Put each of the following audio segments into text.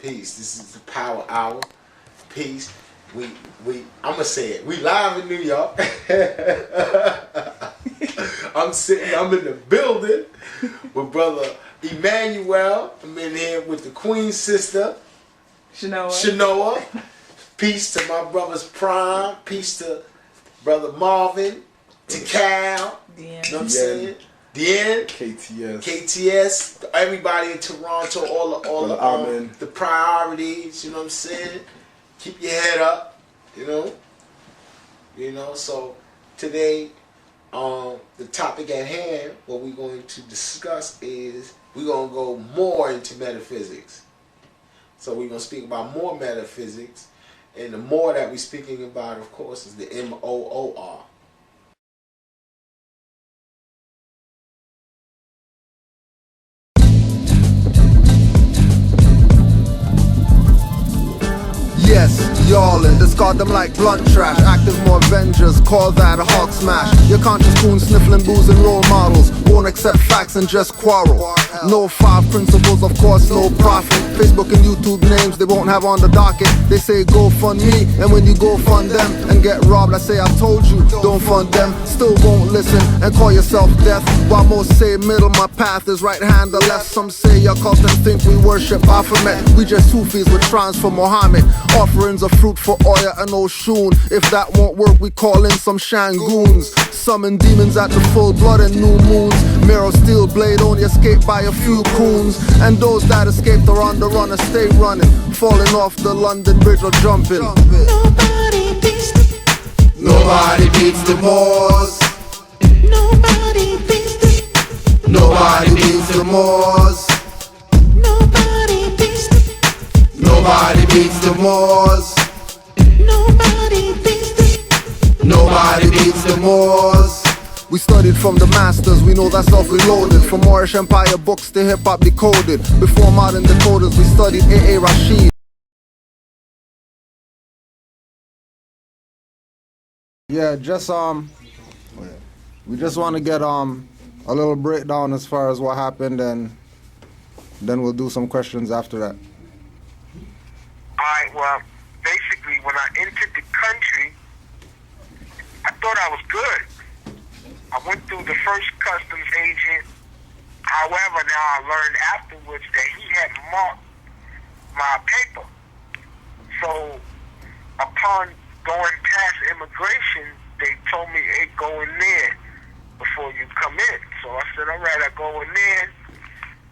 Peace. This is the Power Hour. Peace. I'm gonna say it. We live in New York. I'm in the building with brother Emmanuel. I'm in here with the Queen sister, Shanoa. Peace to my brother's Prime. Peace to brother Marvin, to Cal. You know what I'm saying? Dien, KTS, everybody in Toronto, all the priorities, you know what I'm saying? Keep your head up, you know. So today, the topic at hand, what we're going to discuss is we're going to go more into metaphysics. So we're going to speak about more metaphysics, and the more that we're speaking about, of course, is the MOOR. Yes, y'allin', discard them like blunt trash. Active more Avengers, call that a hawk smash. Your conscious goon sniffling booze and role models won't accept facts and just quarrel. No 5 principles, of course, no profit. Facebook and YouTube names they won't have on the docket. They say go fund me, and when you go fund them and get robbed, I say I told you, don't fund them. Still won't listen and call yourself deaf. While most say middle, my path is right hand or left. Some say your cult and think we worship Baphomet. We just Sufis with shrines for Muhammad. Offerings of fruit for Oya and Oshun. If that won't work, we call in some Shangoons. Summon demons at the full blood and new moons. Mirror steel blade only escaped by a few coons. And those that escaped are on the run and stay running. Falling off the London Bridge or jumping. Nobody beats the Moors. Nobody beats the Nobody beats the Moors. Nobody beats the Nobody beats the Moors. Nobody beats the Nobody beats the Moors. We studied from the masters, we know that self-reloaded. From Moorish Empire books to hip-hop decoded. Before modern decoders, we studied AA Rashid. Yeah, we just want to get a little breakdown as far as what happened, and then we'll do some questions after that. Alright, well, basically when I entered the country, I thought I was good. I went through the first customs agent. However, now I learned afterwards that he had marked my paper. So, upon going past immigration, they told me, hey, go in there before you come in. So I said, all right, I go in there.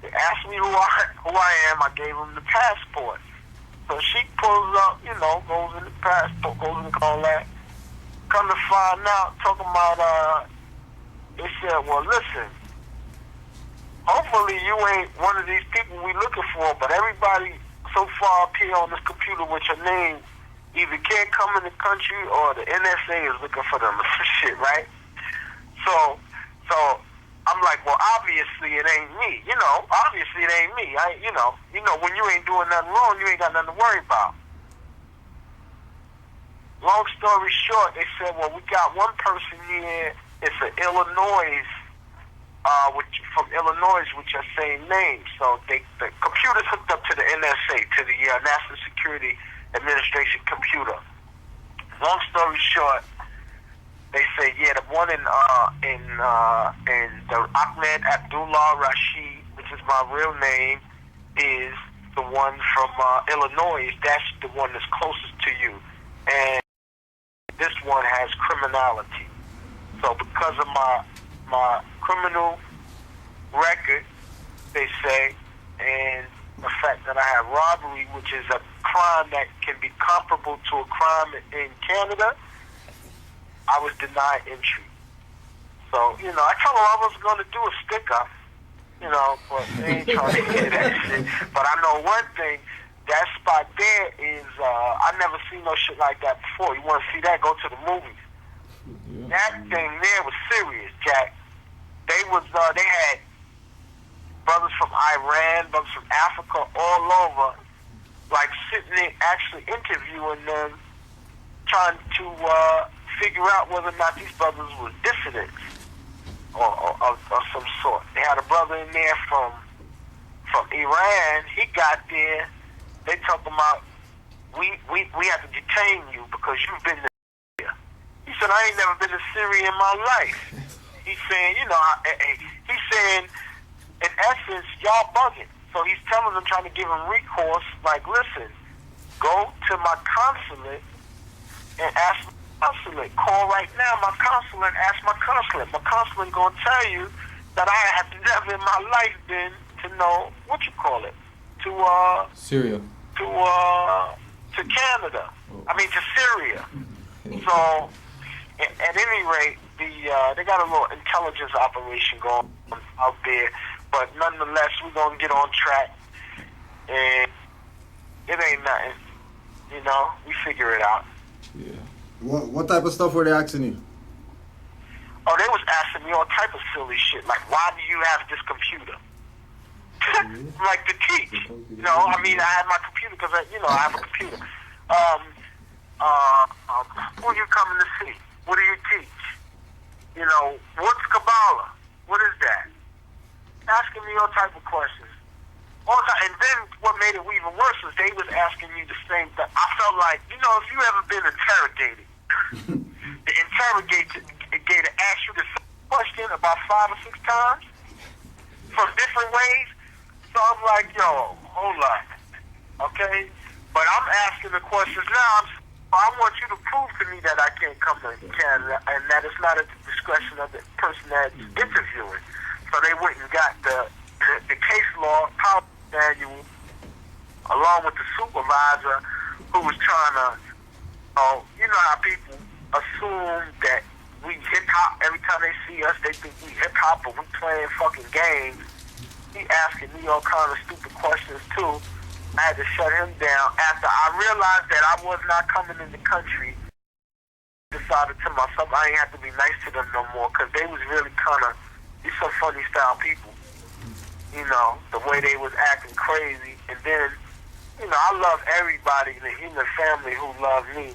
They asked me who I am. I gave them the passport. So she pulls up, goes in the passport, goes in all that. Come to find out, talking about, they said, well, listen, hopefully you ain't one of these people we looking for, but everybody so far up here on this computer with your name either can't come in the country or the NSA is looking for them or some shit, right? So I'm like, well, obviously it ain't me. Obviously it ain't me. When you ain't doing nothing wrong, you ain't got nothing to worry about. Long story short, they said, well, we got one person here. It's an Illinois, from Illinois, with your same name. So the computer's hooked up to the NSA, to the National Security Administration computer. Long story short, they say, yeah, the one in the Ahmed Abdullah Rashid, which is my real name, is the one from Illinois. That's the one that's closest to you. And this one has criminality. So because of my criminal record, they say, and the fact that I have robbery, which is a crime that can be comparable to a crime in Canada, I was denied entry. So, I told them I was going to do a sticker, but they ain't trying to hear that shit. But I know one thing, that spot there is, I never seen no shit like that before. You want to see that, go to the movies. That thing there was serious, Jack. They had brothers from Iran, brothers from Africa, all over, like sitting there actually interviewing them, trying to figure out whether or not these brothers were dissidents or some sort. They had a brother in there from Iran. He got there. they talking about we have to detain you because you've been to Syria. He said, I ain't never been to Syria in my life. He's saying, he's saying, in essence, y'all bugging. So he's telling them, trying to give them recourse, like, listen, go to my consulate and ask my consulate. Call right now my consulate and ask my consulate. My consulate going to tell you that I have never in my life been to know, what you call it, to Syria. To Canada. I mean, to Syria. So, at any rate, they got a little intelligence operation going on out there, but nonetheless, we're going to get on track, and it ain't nothing. We figure it out. Yeah. What type of stuff were they asking you? Oh, they was asking me all type of silly shit, like, why do you have this computer? Like, to teach. I mean, I have my computer because, I have a computer. Who are you coming to see? What do you teach? What's Kabbalah? What is that? Asking me all type of questions. And then what made it even worse is they was asking me the same thing. I felt like, if you ever been interrogated, the interrogator asks you the same question about 5 or 6 times from different ways. So I'm like, yo, hold on. Okay? But I'm asking the questions now. I want you to prove to me that I can't come to Canada and that it's not at the discretion of the person that's interviewing. So they went and got the case law power manual along with the supervisor who was trying to, you know how people assume that we hip-hop. Every time they see us, they think we hip-hop or we playing fucking games. He asking me all kind of stupid questions too. I had to shut him down after I realized that I was not coming in the country. Decided to myself I ain't have to be nice to them no more because they was really kind of, these some funny style people. The way they was acting crazy. And then, I love everybody in the human family who love me,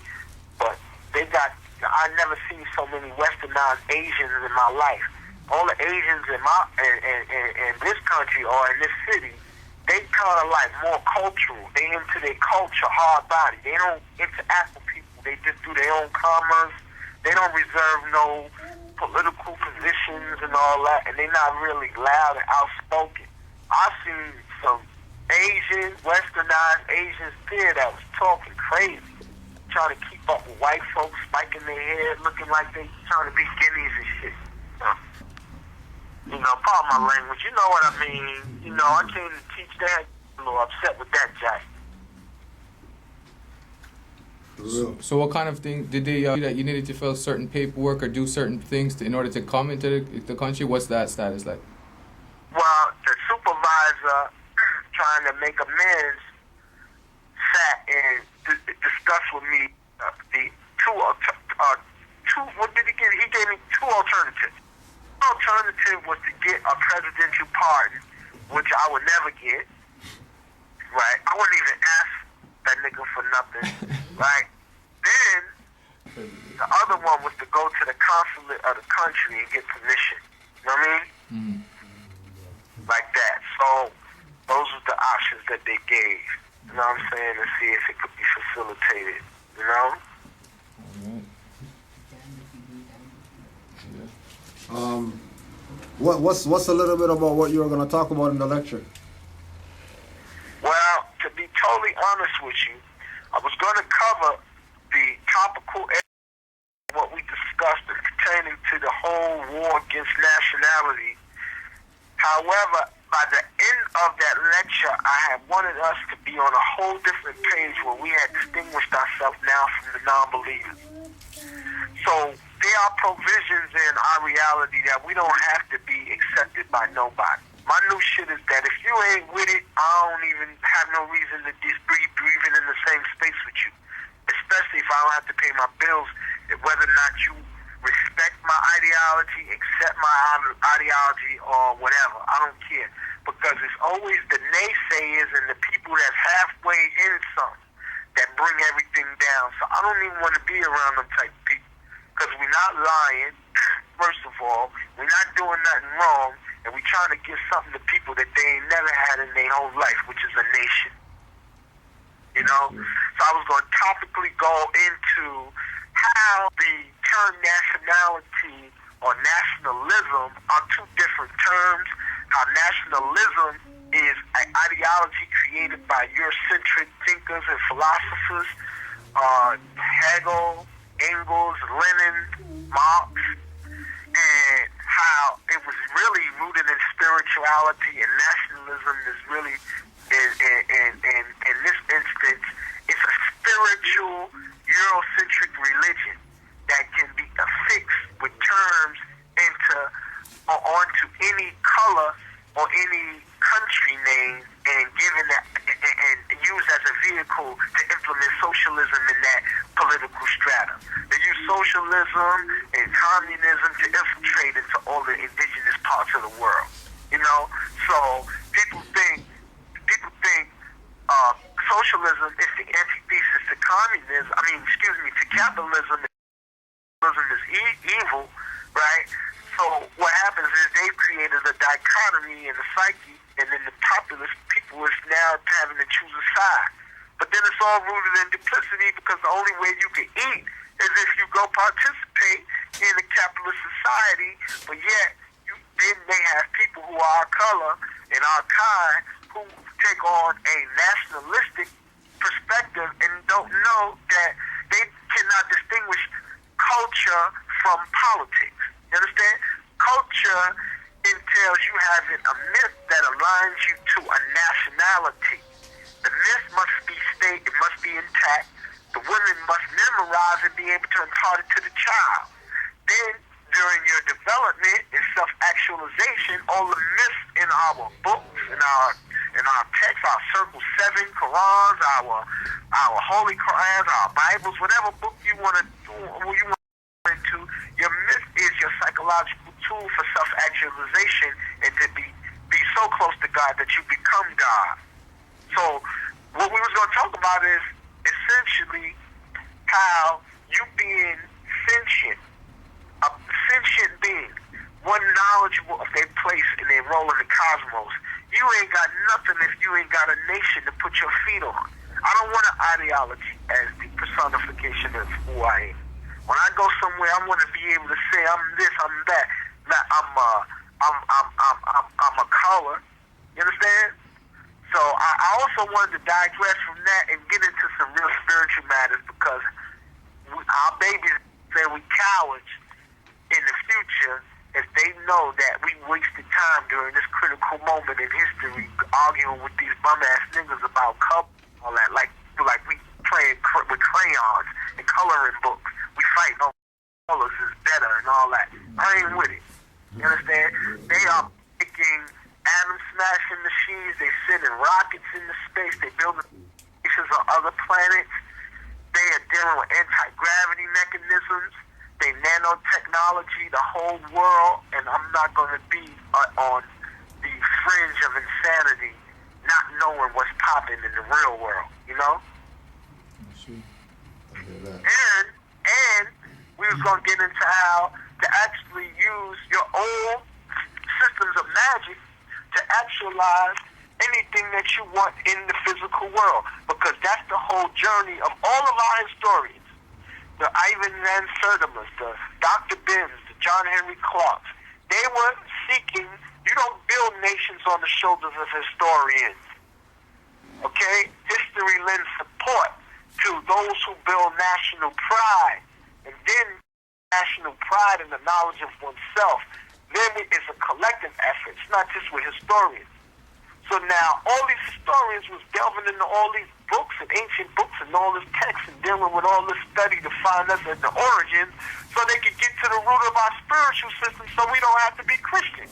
but I never seen so many westernized Asians in my life. All the Asians in this country or in this city, they kind of like more cultural. They into their culture, hard body. They don't interact with people. They just do their own commerce. They don't reserve no political positions and all that, and they're not really loud and outspoken. I've seen some westernized Asians there that was talking crazy, trying to keep up with white folks, spiking their head, looking like they trying to be guineas and shit. Pardon my language, you know what I mean. I came to teach that, a little upset with that jack. So what kind of thing did they that you needed to fill certain paperwork or do certain things in order to come into the country? What's that status like? Well, the supervisor trying to make amends sat and discussed with me the two. What did he give? He gave me 2 alternatives. One alternative was to get a presidential pardon, which I would never get. Right? I wouldn't even ask that nigga for nothing. Right? Then the other one was to go to the consulate of the country and get permission. You know what I mean? Mm-hmm. Like that. So those were the options that they gave. You know what I'm saying? To see if it could be facilitated. You know? What's a little bit about what you were going to talk about in the lecture? Well, to be totally honest with you, I was going to cover the topical area, what we discussed pertaining to the whole war against nationality. However, by the end of that lecture, I had wanted us to be on a whole different page where we had distinguished ourselves now from the non-believers. So there are provisions in our reality that we don't have to be accepted by nobody. My new shit is that if you ain't with it, I don't even have no reason to just be breathing in the same space with you. Especially if I don't have to pay my bills, whether or not you respect my ideology, accept my ideology, or whatever. I don't care. Because it's always the naysayers and the people that's halfway in something that bring everything down. So I don't even want to be around them type of people. Because we're not lying, first of all. We're not doing nothing wrong. And we're trying to give something to people that they ain't never had in their whole life, which is a nation. know. So I was going to topically go into how the term nationality or nationalism are two different terms, how nationalism is an ideology created by Eurocentric thinkers and philosophers, Hegel, Engels, Lenin, Marx, and how it was really rooted in spirituality, and nationalism is really, in this instance, it's a spiritual Eurocentric religion that can be affixed with terms onto any color or any country name and given that and used as a vehicle to implement socialism in that political strata. They use socialism and communism to infiltrate into all the indigenous parts of the world. You know, so people think socialism is the antithesis to communism. To capitalism. Capitalism is evil, right? So what happens is they've created a dichotomy in the psyche, and then the populist people is now having to choose a side. But then it's all rooted in duplicity, because the only way you can eat is if you go participate in a capitalist society. But yet, then they have people who are our color and our kind who take on a nationalistic perspective and don't know that they cannot distinguish culture from politics. You understand? Culture entails you having a myth that aligns you to a nationality. The myth must be it must be intact. The women must memorize and be able to impart it to the child. Then, during your development and self-actualization, all the myths in our books, in our texts, our Circle 7 Qurans, our Holy Qurans, our Bibles, whatever book you want to into, your myth is your psychological tool for self-actualization and to be so close to God that you become God. So what we was going to talk about is essentially how you being sentient, a sentient being, one knowledgeable of their place and their role in the cosmos. You ain't got nothing if you ain't got a nation to put your feet on. I don't want an ideology as the personification of who I am. When I go somewhere, I want to be able to say I'm this, I'm that. I'm a color. You understand? So I also wanted to digress from that and get into some real spiritual matters, because our babies say we cowards in the future if they know that we wasted time during this critical moment in history arguing with these bum-ass niggas about color and all that, like we playing with crayons and coloring books. We fight over colors is better and all that. I ain't with it. You understand? They are making atom smashing machines. They sending rockets into space. They building stations on other planets. They are dealing with anti-gravity mechanisms. They nanotechnology, the whole world. And I'm not going to be on the fringe of insanity, not knowing what's popping in the real world. You know? And we was going to get into how to actually use your own systems of magic to actualize anything that you want in the physical world, because that's the whole journey of all of our historians, the Ivan Van Sertima's, the Dr. Ben's, the John Henry Clark's. They were seeking, you don't build nations on the shoulders of historians, okay? History lends support to those who build national pride, and then national pride in the knowledge of oneself. Then it's a collective effort. It's not just with historians. So now all these historians was delving into all these books and ancient books and all this text and dealing with all this study to find us at the origins, so they could get to the root of our spiritual system, so we don't have to be Christian.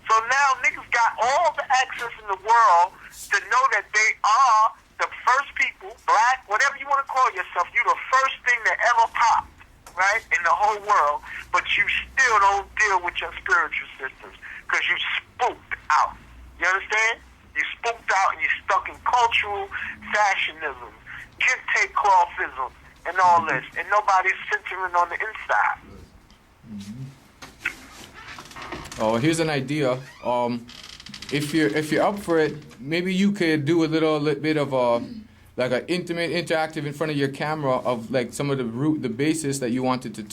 So now niggas got all the access in the world to know that they are the first people, black, whatever you want to call yourself. You the first thing that ever popped, right, in the whole world, but you still don't deal with your spiritual systems because you spooked out. You understand? You spooked out and you're stuck in cultural fashionism, kente clothism, and all this, and nobody's centering on the inside. Oh, here's an idea. If you're up for it, maybe you could do a little bit of like an intimate, interactive in front of your camera of like some of the basis that you wanted to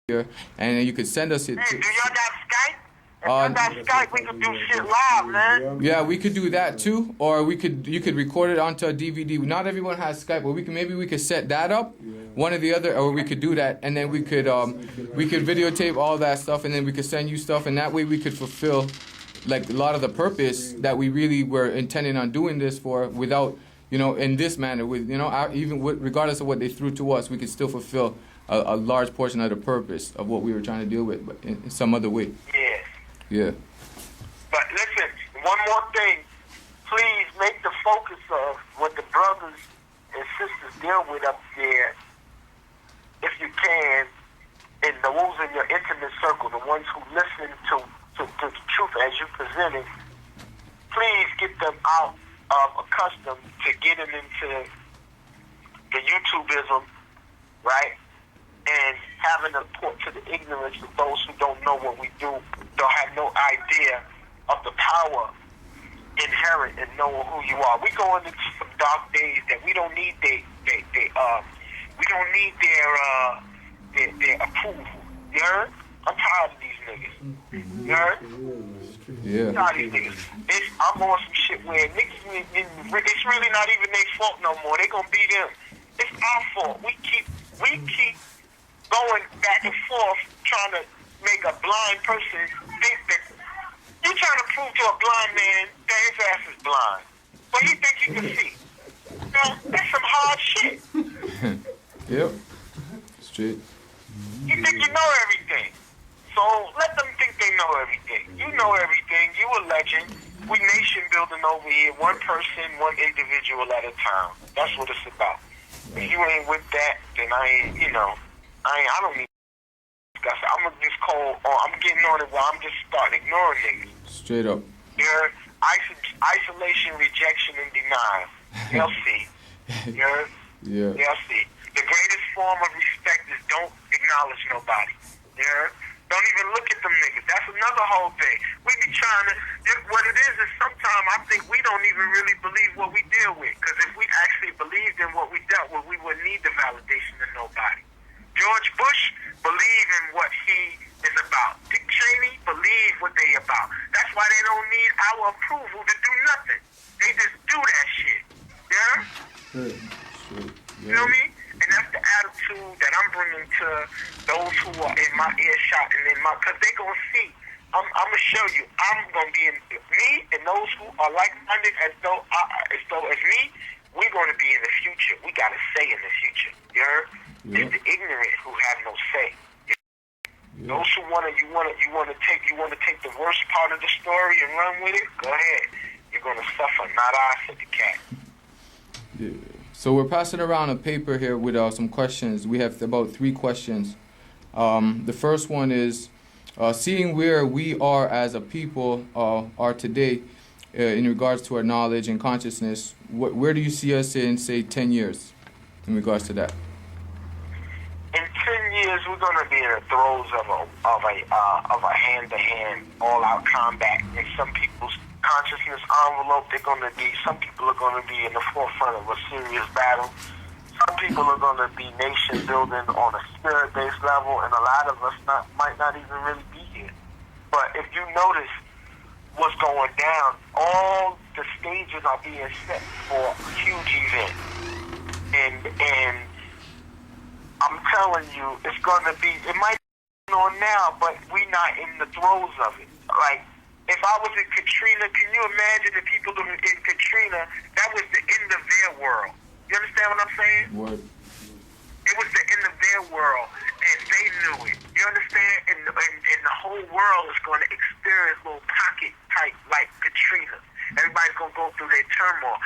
hear, and then you could send us it. Hey, do y'all got Skype? If y'all got Skype, we could do shit live, man. Yeah, we could do that too, or you could record it onto a DVD. Not everyone has Skype, but maybe we could set that up, one or the other, or we could do that, and then we could videotape all that stuff, and then we could send you stuff, and that way we could fulfill like a lot of the purpose that we really were intending on doing this for, without, in this manner, with regardless of what they threw to us, we could still fulfill a large portion of the purpose of what we were trying to deal with, but in some other way. Yeah. But listen, one more thing. Please make the focus of what the brothers and sisters deal with up there, if you can, and those in your intimate circle, the ones who listen to the truth as you present it. Please get them out of accustomed to getting into the YouTubeism, right? And having a port to the ignorance of those who don't know what we do, don't have no idea of the power inherent in knowing who you are. We going into some dark days that we don't need their approval. You heard? I'm tired of these niggas. You heard? Yeah. I'm tired of these niggas. I'm on some shit where niggas, it's really not even their fault no more. They gonna be them. It's our fault. We keep going back and forth trying to make a blind person think that you're trying to prove to a blind man that his ass is blind. But he thinks he can see. That's some hard shit. Yep. Straight. You think you know everything. So let them think they know everything. You know everything. You a legend. We nation building over here, one person, one individual at a time. That's what it's about. If you ain't with that, then I don't need I'm gonna just I'm getting on it where I'm just starting ignoring niggas. Straight up. You're isolation, rejection, and denial. You'll see. Yeah. You'll see. The greatest form of respect is don't acknowledge nobody. Don't even look at them niggas. That's another whole thing. We be trying to, what it is sometimes I think we don't even really believe what we deal with. Because if we actually believed in what we dealt with, we wouldn't need the validation of nobody. George Bush believed in what he is about. Dick Cheney believe what they about. That's why they don't need our approval to do nothing. They just do that shit. Yeah? You know what I mean? And that's the attitude that I'm bringing to those who are in my earshot and because they gonna see. I'm gonna show you. I'm gonna be in me and those who are like-minded as though as me. We're gonna be in the future. We got a say in the future. You heard? It's the ignorant who have no say. Those who you wanna take the worst part of the story and run with it. Go ahead. You're gonna suffer. Not I, said the cat. Yeah. So we're passing around a paper here with some questions. We have about 3 questions. The first one is, seeing where we are as a people are today in regards to our knowledge and consciousness, where do you see us in, say, 10 years in regards to that? In 10 years, we're going to be in the throes of a hand-to-hand, all-out combat. In some people's consciousness envelope, some people are going to be in the forefront of a serious battle. Some people are going to be nation building on a spirit-based level, and a lot of us might not even really be here. But if you notice what's going down, all the stages are being set for a huge event. And I'm telling you, it's going to be, it might be on now, but we're not in the throes of it. Like, if I was in Katrina, can you imagine the people in Katrina, that was the end of their world. You understand what I'm saying? What? It was the end of their world, and they knew it. You understand? And the whole world is going to experience little pocket type like Katrina. Everybody's going to go through their turmoil.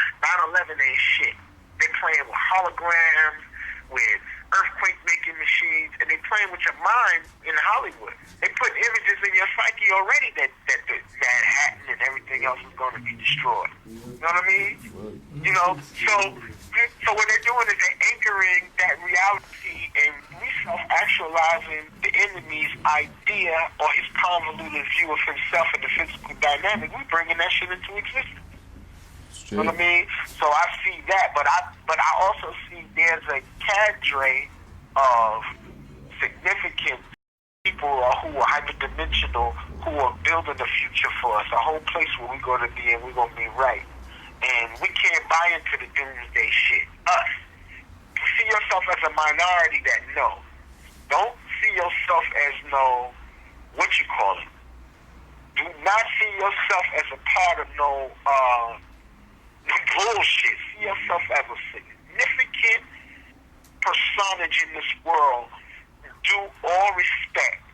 9/11 ain't shit. They're playing with holograms, with earthquake-making machines, and they're playing with your mind in Hollywood. They put images in your psyche already that Manhattan and everything else is going to be destroyed. You know what I mean? You know, so what they're doing is they're anchoring that reality and self-actualizing the enemy's idea or his convoluted view of himself and the physical dynamic. We're bringing that shit into existence. You know what I mean? So I see that, but I also see there's a cadre of significant people who are hyperdimensional, who are building the future for us, a whole place where we're going to be and we're going to be right. And we can't buy into the doomsday shit. Us. You see yourself as a minority that no. Don't see yourself as no, what you call it. Do not see yourself as a part of no bullshit. See yourself as a significant personage in this world. Do all respect.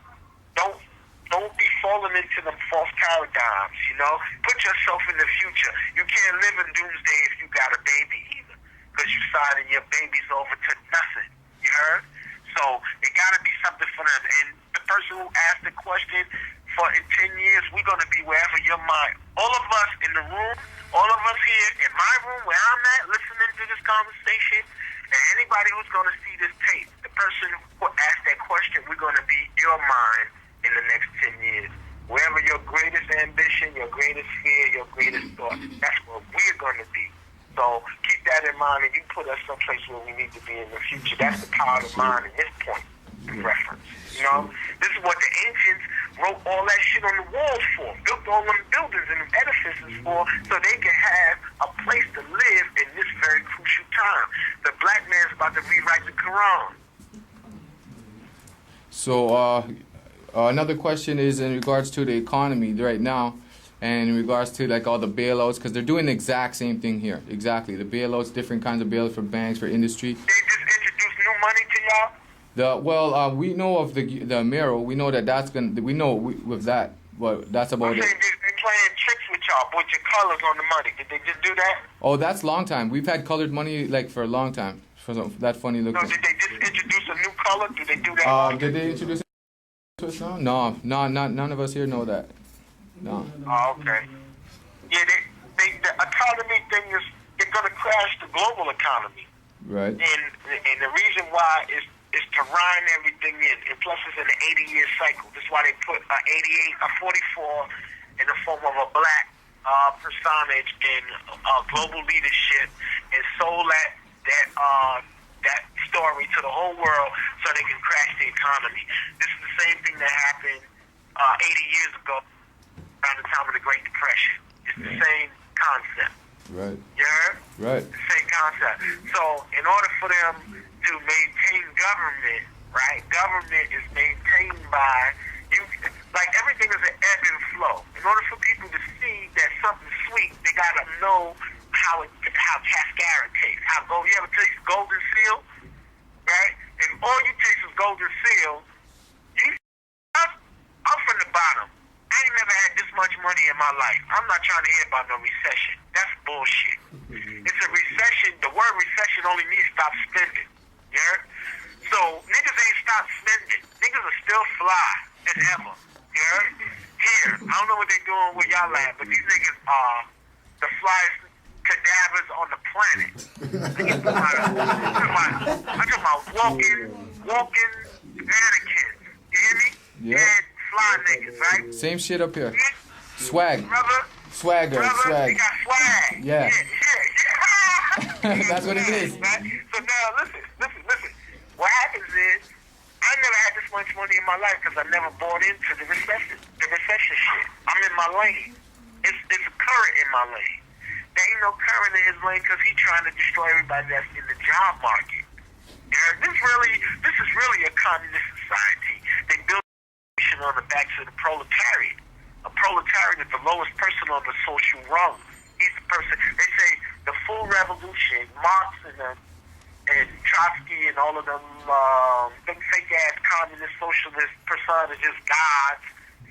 Don't be falling into them false paradigms, you know? Put yourself in the future. You can't live in doomsday if you got a baby either, because you signing your babies over to nothing. You heard? So it got to be something for them. And the person who asked the question, for in 10 years, we're going to be wherever your mind. All of us in the room, all of us here in my room where I'm at, listening to this conversation, and anybody who's going to see this tape, the person who asked that question, we're going to be your mind in the next 10 years. Wherever your greatest ambition, your greatest fear, your greatest thought, that's where we're going to be. So keep that in mind, and you put us someplace where we need to be in the future. That's the power of the mind in this point of reference. You know, this is what the ancients wrote all that shit on the walls for, built all them buildings and edifices for, so they can have a place to live in this very crucial time. The black man's about to rewrite the Quran. So another question is in regards to the economy right now, and in regards to like all the bailouts, because they're doing the exact same thing here. Exactly, the bailouts, different kinds of bailouts for banks, for industry. They just introduced new money to y'all? We know of the Mero. We know that's gonna. We know with that, but that's about it. They're playing tricks with y'all, with your colors on the money. Did they just do that? Oh, that's a long time. We've had colored money like for a long time. For that funny looking. No, did they just introduce a new color? Did they do that? Did they introduce it to us now? No, none of us here know that. No. Oh, okay. Yeah, the economy thing is going to crash the global economy. Right. And the reason why is to rein everything in. And plus, it's an 80-year cycle. That's why they put a 44 in the form of a black personage in global leadership and sold that story to the whole world so they can crash the economy. This is the same thing that happened 80 years ago around the time of the Great Depression. It's the same concept. Right. You heard? Right. The same concept. So in order for them to maintain government, right? Government is maintained by you. Like everything is an ebb and flow. In order for people to see that something's sweet, they gotta know how cascara tastes. You ever taste golden seal, right? And all you taste is golden seal. I'm from the bottom. I ain't never had this much money in my life. I'm not trying to hear about no recession. That's bullshit. It's a recession. The word recession only means stop spending. You heard? So niggas ain't stopped spending. Niggas are still fly as ever. You heard? Here, I don't know what they doing where y'all at, but these niggas are the flyest cadavers on the planet. I'm talking about walking mannequins. You hear me? Yeah. Dead fly niggas, right? Same shit up here. Swag. Brother, Swag. they got swag. Yeah. Yeah. That's what it is. Right? So now, listen. What happens is, I never had this much money in my life because I never bought into the recession shit. I'm in my lane. It's a current in my lane. There ain't no current in his lane because he's trying to destroy everybody that's in the job market. Yeah, this is really a communist society. They build on the backs of the proletariat. A proletariat is the lowest person on the social rung. He's the person. They say the full revolution. Marx and Trotsky and all of them fake ass communist socialist personages, gods,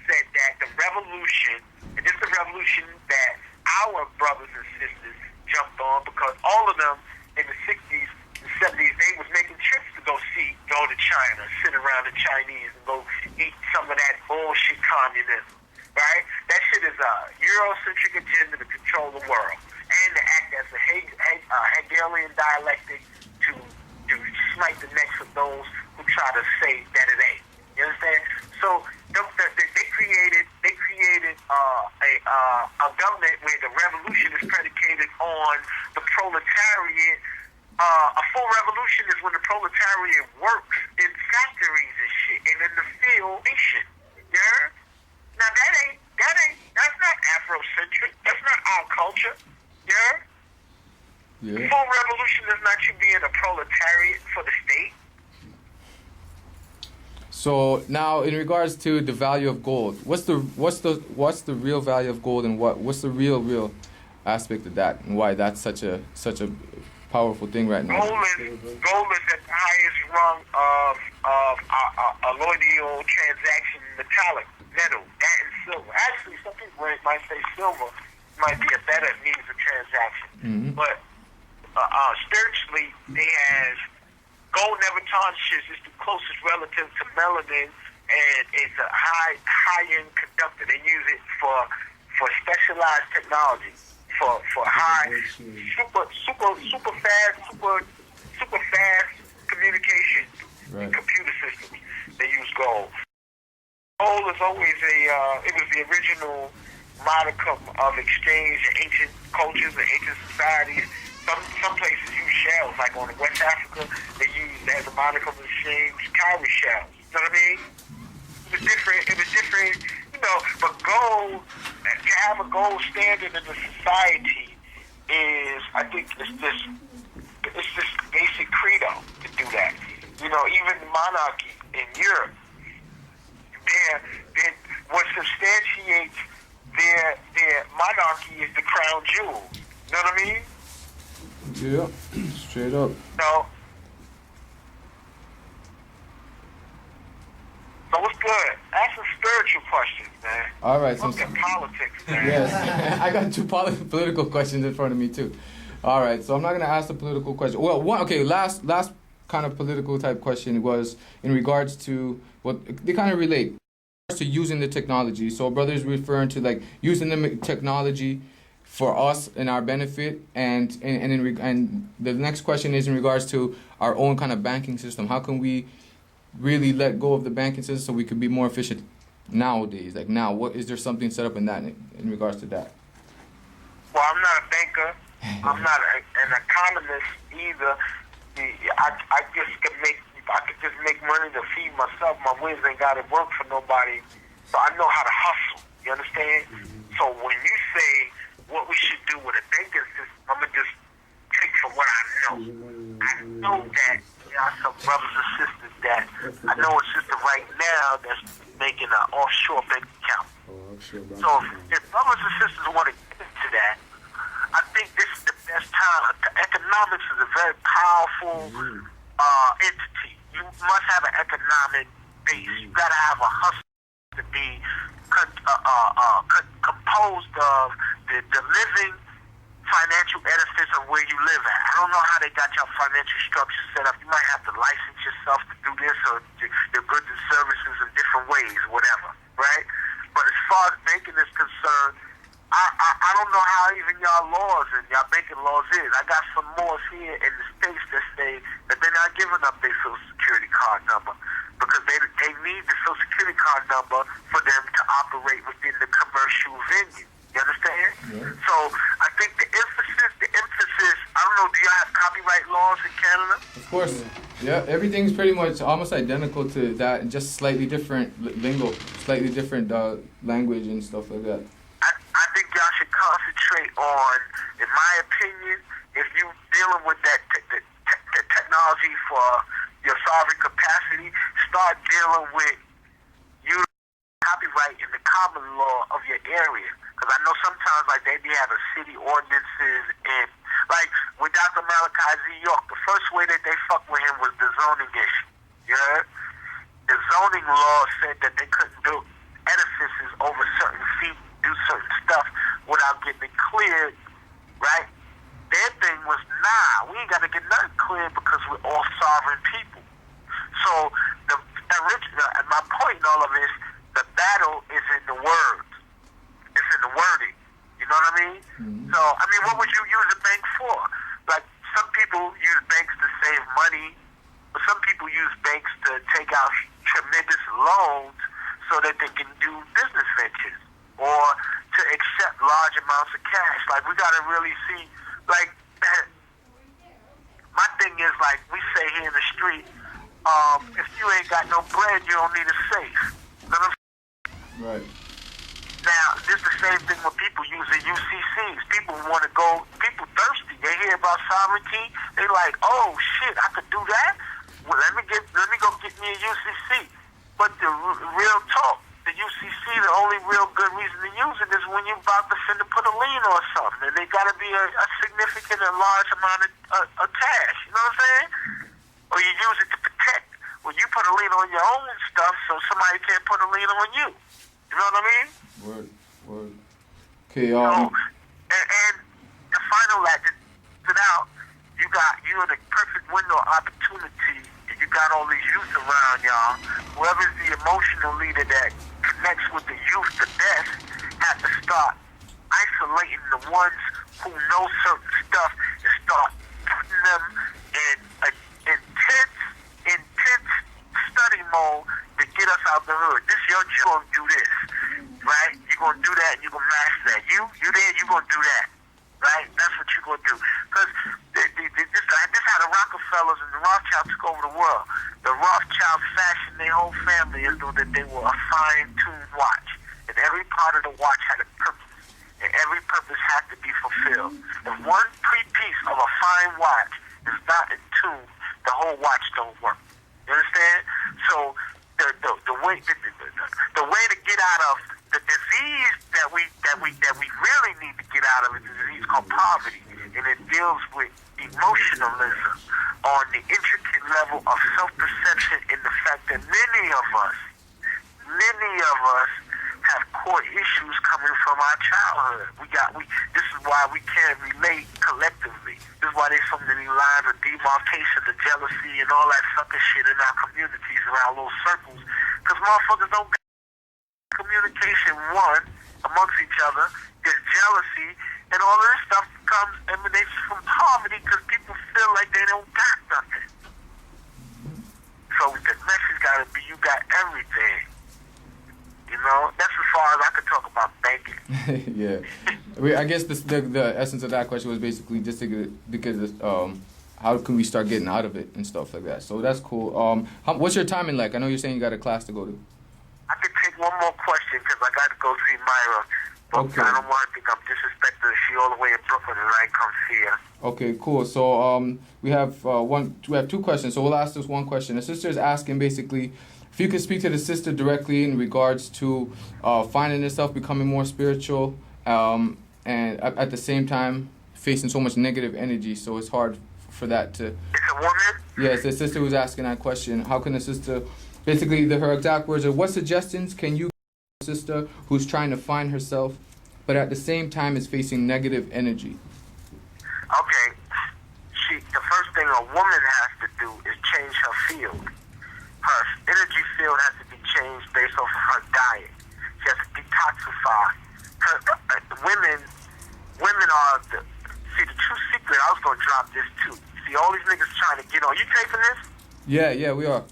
said that the revolution, and this is the revolution that our brothers and sisters jumped on because all of them in the 60s and 70s, they was making trips to go to China, sit around the Chinese and go eat some of that bullshit communism, right? That shit is a Eurocentric agenda to control the world and to act as a Hegelian dialectic to smite the necks of those who try to say that it ain't. You understand? So they created a government where the revolution is predicated predicated on the proletariat. A full revolution is when the proletariat works in factories and shit, and in the field nation. Yeah. Now that's not Afrocentric. That's not our culture. Yeah. Yeah. Full revolution is not you being a proletariat for the state. So now, in regards to the value of gold, what's the real value of gold, and what's the real aspect of that, and why that's such a powerful thing right now? Gold is at the highest rung of alloidial transaction metallic metal. That is silver. Actually, some people might say silver might be a better means of transaction, but spiritually, they have. Gold never tarnishes. It's the closest relative to melanin, and it's a high-end conductor. They use it for specialized technology, for high, super fast communication, right. Computer systems. They use gold. Gold is always it was the original modicum of exchange in ancient cultures and ancient societies. Some places use shells, like on West Africa, they use as a modicum of exchange cowrie shells. You know what I mean? It was different, you know, but gold, to have a gold standard in the society is, I think, it's this basic credo to do that. You know, even the monarchy in Europe, what substantiates their monarchy is the crown jewel. You know what I mean? Yeah, straight up. No. So what's good? Ask some spiritual questions, man. All right. Look at politics, man. Yes, I got two political questions in front of me too. All right, so I'm not gonna ask the political question. Well, last kind of political type question was in regards to what they kind of relate to using the technology. So brothers referring to like using the technology for us and our benefit, and the next question is in regards to our own kind of banking system. How can we really let go of the banking system so we could be more efficient nowadays? Like now, what is there something set up in that in regards to that? Well, I'm not a banker. I'm not an economist either. I could just make money to feed myself. My wings ain't got to work for nobody, so I know how to hustle. You understand? So when you say what we should do with a banking system, I'm going to just take for what I know. I know that there are some brothers and sisters that I know a sister right now that's making an offshore bank account. So if brothers and sisters want to get into that, I think this is the best time. Economics is a very powerful entity. You must have an economic base. You got to have a hustle to be composed of the living financial edifice of where you live at. I don't know how they got your financial structure set up. You might have to license yourself to do this, or your goods and services in different ways, whatever, right? But as far as banking is concerned, I don't know how even y'all laws and y'all banking laws is. I got some laws here in the States that say that they're not giving up their Social Security card number because they need the Social Security card number for them to operate within the commercial venue. You understand? Yeah. So I think the emphasis, I don't know, do y'all have copyright laws in Canada? Of course. Yeah, everything's pretty much almost identical to that, just slightly different lingo, slightly different language and stuff like that. I think y'all should concentrate on, in my opinion, if you dealing with that the technology for your sovereign capacity, start dealing with you copyright in the common law of your area. Because I know sometimes like they be having city ordinances and like with Dr. Malachi Z. York, the first way that they fucked with him was the zoning issue. You heard? The zoning law said that they couldn't build edifices over certain feet, do certain stuff without getting it cleared, right? Their thing was, nah, we ain't got to get nothing cleared because we're all sovereign people. So the original, and my point in all of this, the battle is in the words. It's in the wording. You know what I mean? Mm-hmm. So, I mean, what would you use a bank for? Like, some people use banks to save money, but some people use banks to take out tremendous loans so that they can do business ventures or to accept large amounts of cash. Like, we gotta really see, like, my thing is, like, we say here in the street, if you ain't got no bread, you don't need a safe. You know what I'm saying? Right. Now, this is the same thing when people using UCCs. People want to go, people thirsty. They hear about sovereignty. They like, oh shit, I could do that. Well, let me go get me a UCC. But the real talk, the UCC, the only real good reason to use it is when you're about to finna put a lien on something, and they got to be a significant and large amount of cash. You know what I'm saying? Or you use it to protect. When you put a lien on your own stuff, so somebody can't put a lien on you. You know what I mean? Word. Okay, So, and the final that stood out, you're in a perfect window of opportunity, and you got all these youth around y'all. Whoever's the emotional leader that connects with the youth the best has to start isolating the ones who know certain stuff and start putting them in an intense study mode to get us out the hood. This your job, do this. Right? You're going to do that and you're going to master that. You there, you're going to do that. Right? That's what you're going to do. Because this how the Rockefellers and the Rothschilds took over the world. The Rothschilds fashioned their whole family as though that they were a fine-tuned watch. And every part of the watch had a purpose. And every purpose had to be fulfilled. If one piece of a fine watch is not in tune, the whole watch don't work. You understand? So the way to get out of the disease that we really need to get out of is a disease called poverty, and it deals with emotionalism on the intricate level of self-perception in the fact that many of us have core issues coming from our childhood. This is why we can't relate collectively. This is why there's so many lines of demarcation, the jealousy, and all that sucker shit in our communities, in our little circles. Because motherfuckers don't get communication, one, amongst each other. There's jealousy, and all of this stuff emanates from poverty because people feel like they don't got nothing. So the message gotta be, you got everything. You know, that's as far as I could talk about banking. Yeah. I guess the essence of that question was basically just because how can we start getting out of it and stuff like that. So that's cool. What's your timing like? I know you're saying you got a class to go to. I could take one more question because I got to go see Myra. But Okay. I don't want to think I'm disrespectful if she all the way in Brooklyn and I come see her. Okay, cool. So we have two questions. So we'll ask this one question. The sister is asking basically if you could speak to the sister directly in regards to finding herself becoming more spiritual, and at the same time facing so much negative energy. So it's hard for that to. It's a woman? Yes, the sister who's asking that question. How can the sister, basically her exact words are, what suggestions can you give a sister who's trying to find herself, but at the same time is facing negative energy? Okay. The first thing a woman has to do is change her field. Her energy field has to be changed based off of her diet. She has to detoxify. Women are the true secret. I was going to drop this too. See, all these niggas trying to get on. You taping this? Yeah, we are.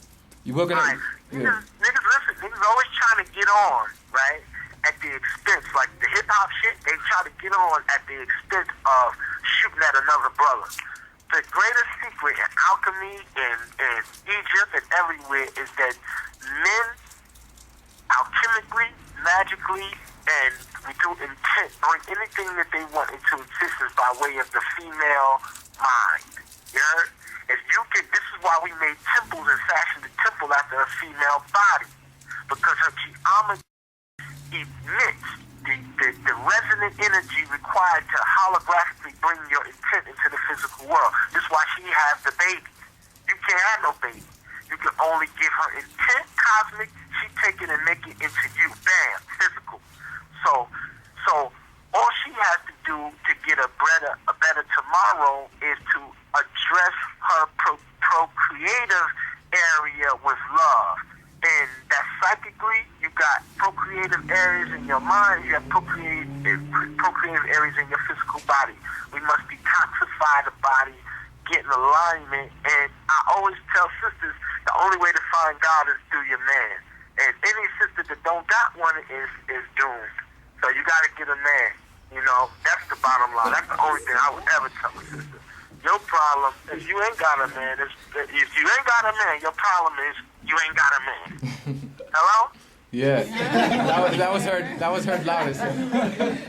You looking at? Yeah. Niggas, listen. Niggas always trying to get on, right? At the expense, like the hip hop shit, they try to get on at the expense of shooting at another brother. The greatest secret in alchemy in Egypt and everywhere is that men alchemically, magically, and we do intent, bring anything that they want into existence by way of the female mind. You heard? If you can, this is why we made temples and fashioned the temple after a female body. Because her geometry emits the resonant energy required to holographically bring your intent into the physical world. This is why she has the baby. You can't have no baby. You can only give her intent cosmic. She take it and make it into you. Bam, physical. So all she has to do to get a better tomorrow is to address her procreative area with love. And that psychically, you got procreative areas in your mind, you have procreative areas in your physical body. We must detoxify the body, get in alignment, and I always tell sisters, the only way to find God is through your man. And any sister that don't got one is doomed. So you got to get a man. You know, that's the bottom line. That's the only thing I would ever tell a sister. Your problem, if you ain't got a man, your problem is you ain't got a man. Hello? Yeah, that was heard loudest.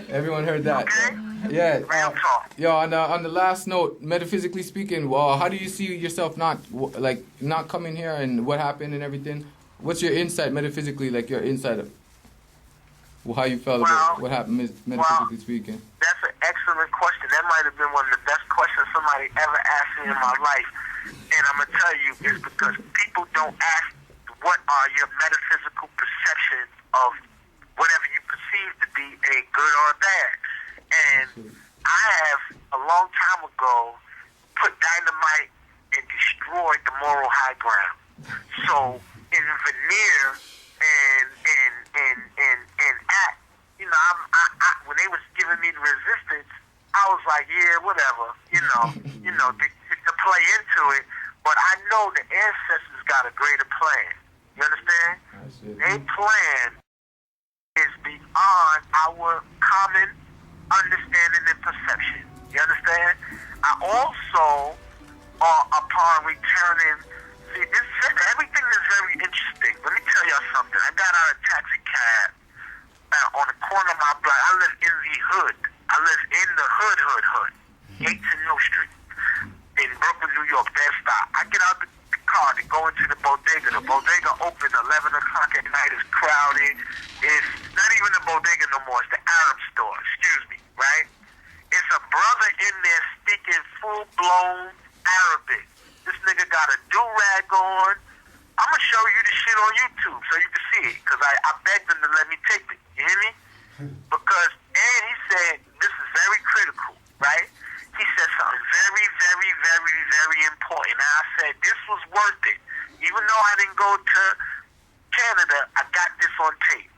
Everyone heard that. Okay? Yeah. Real talk. Yo, on the last note, metaphysically speaking, how do you see yourself not coming here, and what happened and everything? What's your insight metaphysically, like your insight of how you felt about what happened metaphysically speaking? That's an excellent question. That might have been one of the best questions somebody ever asked me in my life. And I'm going to tell you, it's because people don't ask what are your metaphysical perceptions of whatever you perceive to be a good or a bad. And I have, a long time ago, put dynamite and destroyed the moral high ground. So, in veneer and act, you know, when they was giving me the resistance, I was like, yeah, whatever, to play into it. But I know the ancestors got a greater plan. You understand? Their plan is beyond our common understanding and perception. You understand? I also, upon returning, everything is very interesting. Let me tell y'all something. I got out of a taxi cab on the corner of my block. I live in the hood. I live in the hood. 18 Mill Street in Brooklyn, New York, Bed-Stuy. I get out the car to go into the bodega. The bodega opens 11 o'clock at night. It's crowded. It's not even the bodega no more. It's the Arab store. Excuse me, right? It's a brother in there speaking full-blown Arabic. This nigga got a do-rag on. I'm going to show you the shit on YouTube so you can see it, because I begged him to let me take it. You hear me? Because, and he said, this is very critical, right? He said something very, very, very, very important. And I said, this was worth it. Even though I didn't go to Canada, I got this on tape.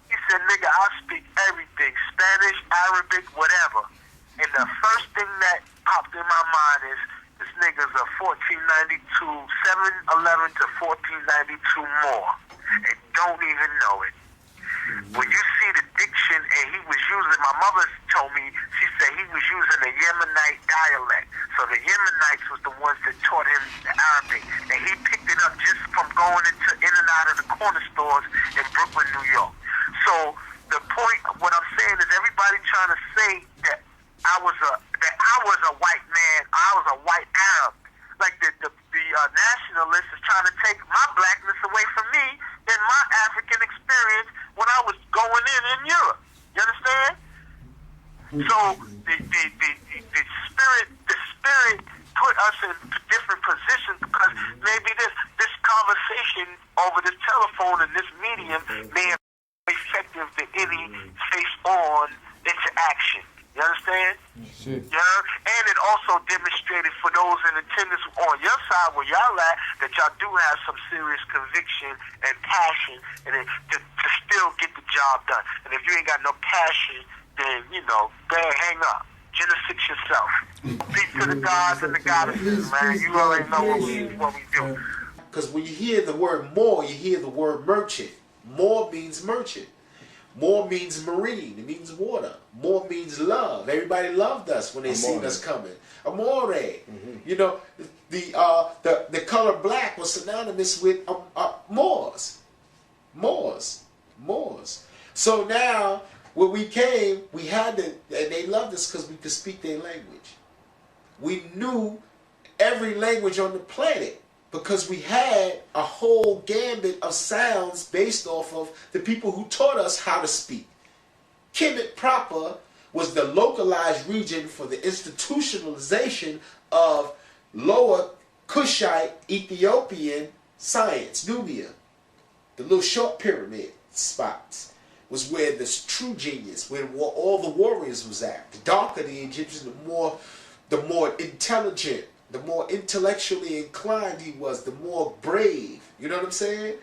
He said, nigga, I speak everything, Spanish, Arabic, whatever. And the first thing that popped in my mind is, this nigga's a 1492, 711 to 1492 more, and don't even know it. When you see the diction, and he was using, my mother told me, she said he was using a Yemenite dialect. So the Yemenites was the ones that taught him the Arabic, and he picked it up just from going in and out of the corner stores in Brooklyn, New York. So the point, what I'm saying is, everybody trying to say that I was a white man, I was a white Arab. Like the nationalists is trying to take my blackness away from me and my African experience when I was going in Europe. You understand? So the spirit put us in different positions, because maybe this conversation over this telephone and this medium may have been effective than any face-on interaction. You understand? Shit. Yeah, and it also demonstrated for those in attendance on your side where y'all at, that y'all do have some serious conviction and passion, and to still get the job done. And if you ain't got no passion, then, hang up. Genesis yourself. Speak to the gods and the goddesses, man. You already know what we do. Because when you hear the word more, you hear the word merchant. More means merchant. More means marine. It means water. More means love. Everybody loved us when they seen us coming. Amore. Mm-hmm. The color black was synonymous with Moors. So now, when we came, we had to, and they loved us because we could speak their language. We knew every language on the planet, because we had a whole gambit of sounds based off of the people who taught us how to speak. Kemet proper was the localized region for the institutionalization of Lower Kushite Ethiopian science, Nubia. The little short pyramid spots was where the true genius, where all the warriors was at. The darker the Egyptian, the more intelligent, the more intellectually inclined he was, the more brave. You know what I'm saying?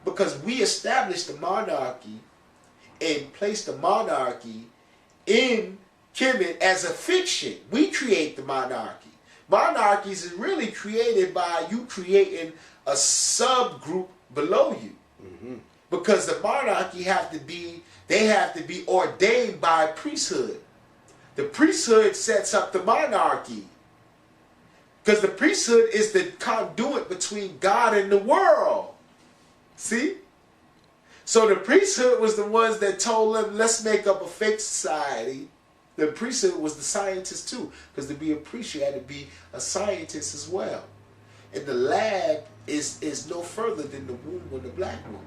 Because we established the monarchy and placed the monarchy in Kemet as a fiction. We create the monarchy. Monarchies is really created by you creating a subgroup below you. Mm-hmm. Because the monarchy have to be they have to be ordained by priesthood. The priesthood sets up the monarchy. Because the priesthood is the conduit between God and the world. See? So the priesthood was the ones that told them, let's make up a fake society. The priesthood was the scientists too. Because to be a priest, you had to be a scientist as well. And the lab is no further than the womb of the black woman.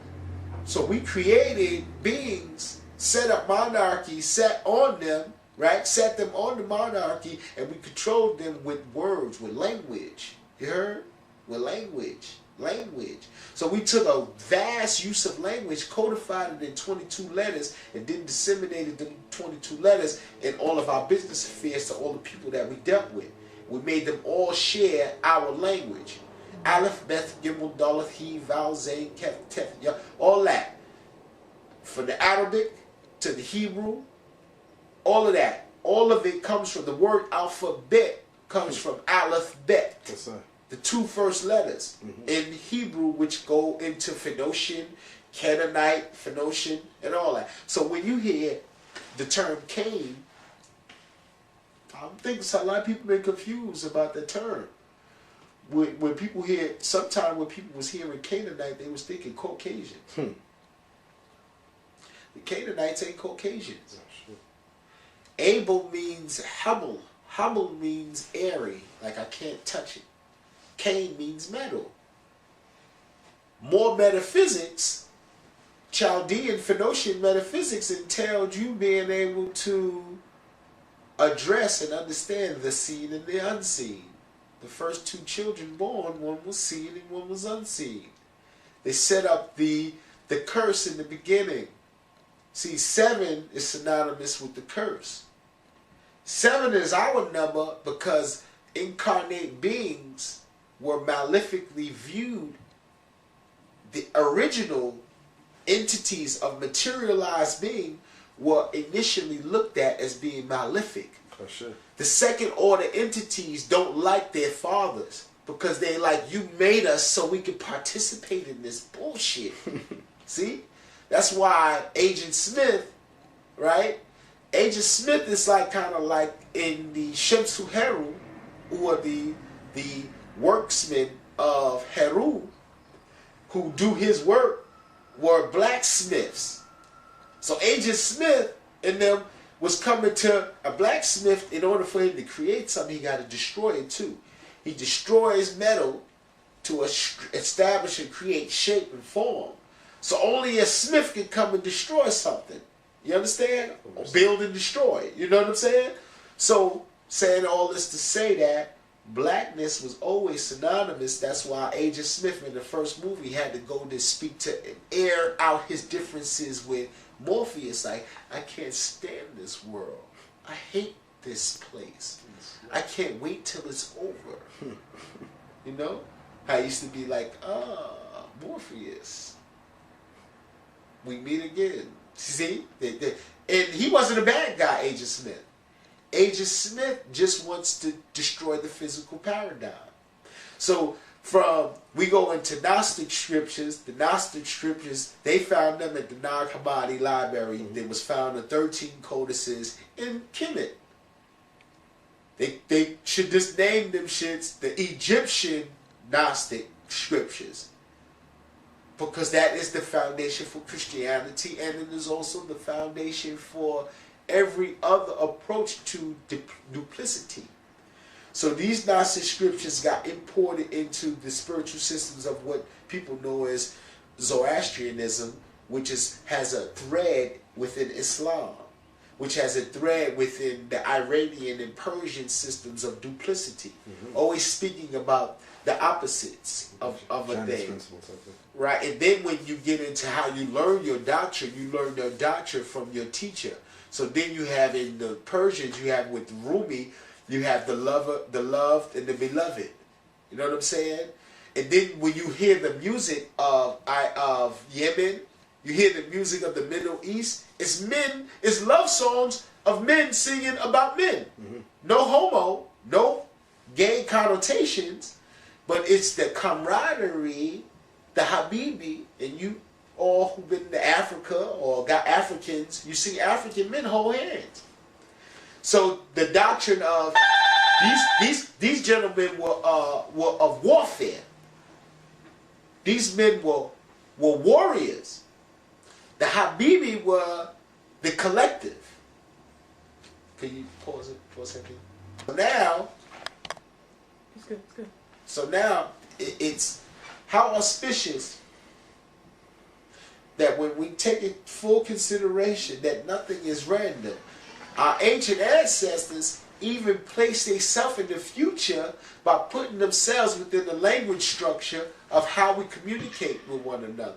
So we created beings, set up monarchy, set on them, right? Set them on the monarchy, and we controlled them with words, with language. You heard? With language. Language. So we took a vast use of language, codified it in 22 letters, and then disseminated the 22 letters in all of our business affairs to all the people that we dealt with. We made them all share our language. Aleph, Beth, Gimel, Daleth, He, Val, Zayn, Kef, Tef, yeah, all that. From the Arabic to the Hebrew, all of that. All of it comes from the word alphabet, comes from Aleph, Bet. Yes, sir. The two first letters in Hebrew, which go into Phoenician, Canaanite, Phoenician, and all that. So when you hear the term Cain, I think a lot of people been confused about the term. When people hear, sometimes when people was hearing Canaanite, they was thinking Caucasian. The Canaanites ain't Caucasians. Oh, sure. Abel means Hubble. Hubble means airy, like I can't touch it. Cain means metal. More metaphysics, Chaldean Phoenician metaphysics entailed you being able to address and understand the seen and the unseen. The first two children born, one was seen and one was unseen. They set up the curse in the beginning. See, 7 is synonymous with the curse. 7 is our number because incarnate beings were malefically viewed. The original entities of materialized being were initially looked at as being malefic. Oh, sure. The second order entities don't like their fathers because they like, you made us so we could participate in this bullshit. See? That's why Agent Smith, right? Agent Smith is like kind of like in the Shemsu Heru, who are the worksmen of Heru, who do his work, were blacksmiths. So Agent Smith and them was coming to a blacksmith. In order for him to create something, he got to destroy it too. He destroys metal to establish and create shape and form. So only a smith can come and destroy something. You understand? Or build and destroy. You know what I'm saying? So, saying all this to say that blackness was always synonymous. That's why Agent Smith in the first movie had to go to speak to and air out his differences with Morpheus. Like, I can't stand this world. I hate this place. I can't wait till it's over. You know? I used to be like, Morpheus. We meet again. See? And he wasn't a bad guy, Agent Smith. Agent Smith just wants to destroy the physical paradigm. So we go into Gnostic scriptures. The Gnostic scriptures, they found them at the Nag Hammadi library. There was found in 13 codices in Kemet. They should just name them shits the Egyptian Gnostic scriptures. Because that is the foundation for Christianity, and it is also the foundation for every other approach to duplicity. So these Gnostic scriptures got imported into the spiritual systems of what people know as Zoroastrianism, which has a thread within Islam, which has a thread within the Iranian and Persian systems of duplicity, always speaking about the opposites of a thing. Right, and then when you get into how you learn your doctrine, you learn your doctrine from your teacher. So then you have in the Persians, you have with Rumi, you have the lover, the loved, and the beloved. You know what I'm saying? And then when you hear the music of Yemen, you hear the music of the Middle East, it's love songs of men singing about men. No homo, no gay connotations, but it's the camaraderie, the Habibi, and you or who've been to Africa or got Africans, you see African men hold hands. So the doctrine of these gentlemen were of warfare. These men were warriors. The Habibi were the collective. Can you pause it for a second? Now, it's good. It's good. So now it's how auspicious that when we take in full consideration that nothing is random, our ancient ancestors even placed themselves in the future by putting themselves within the language structure of how we communicate with one another.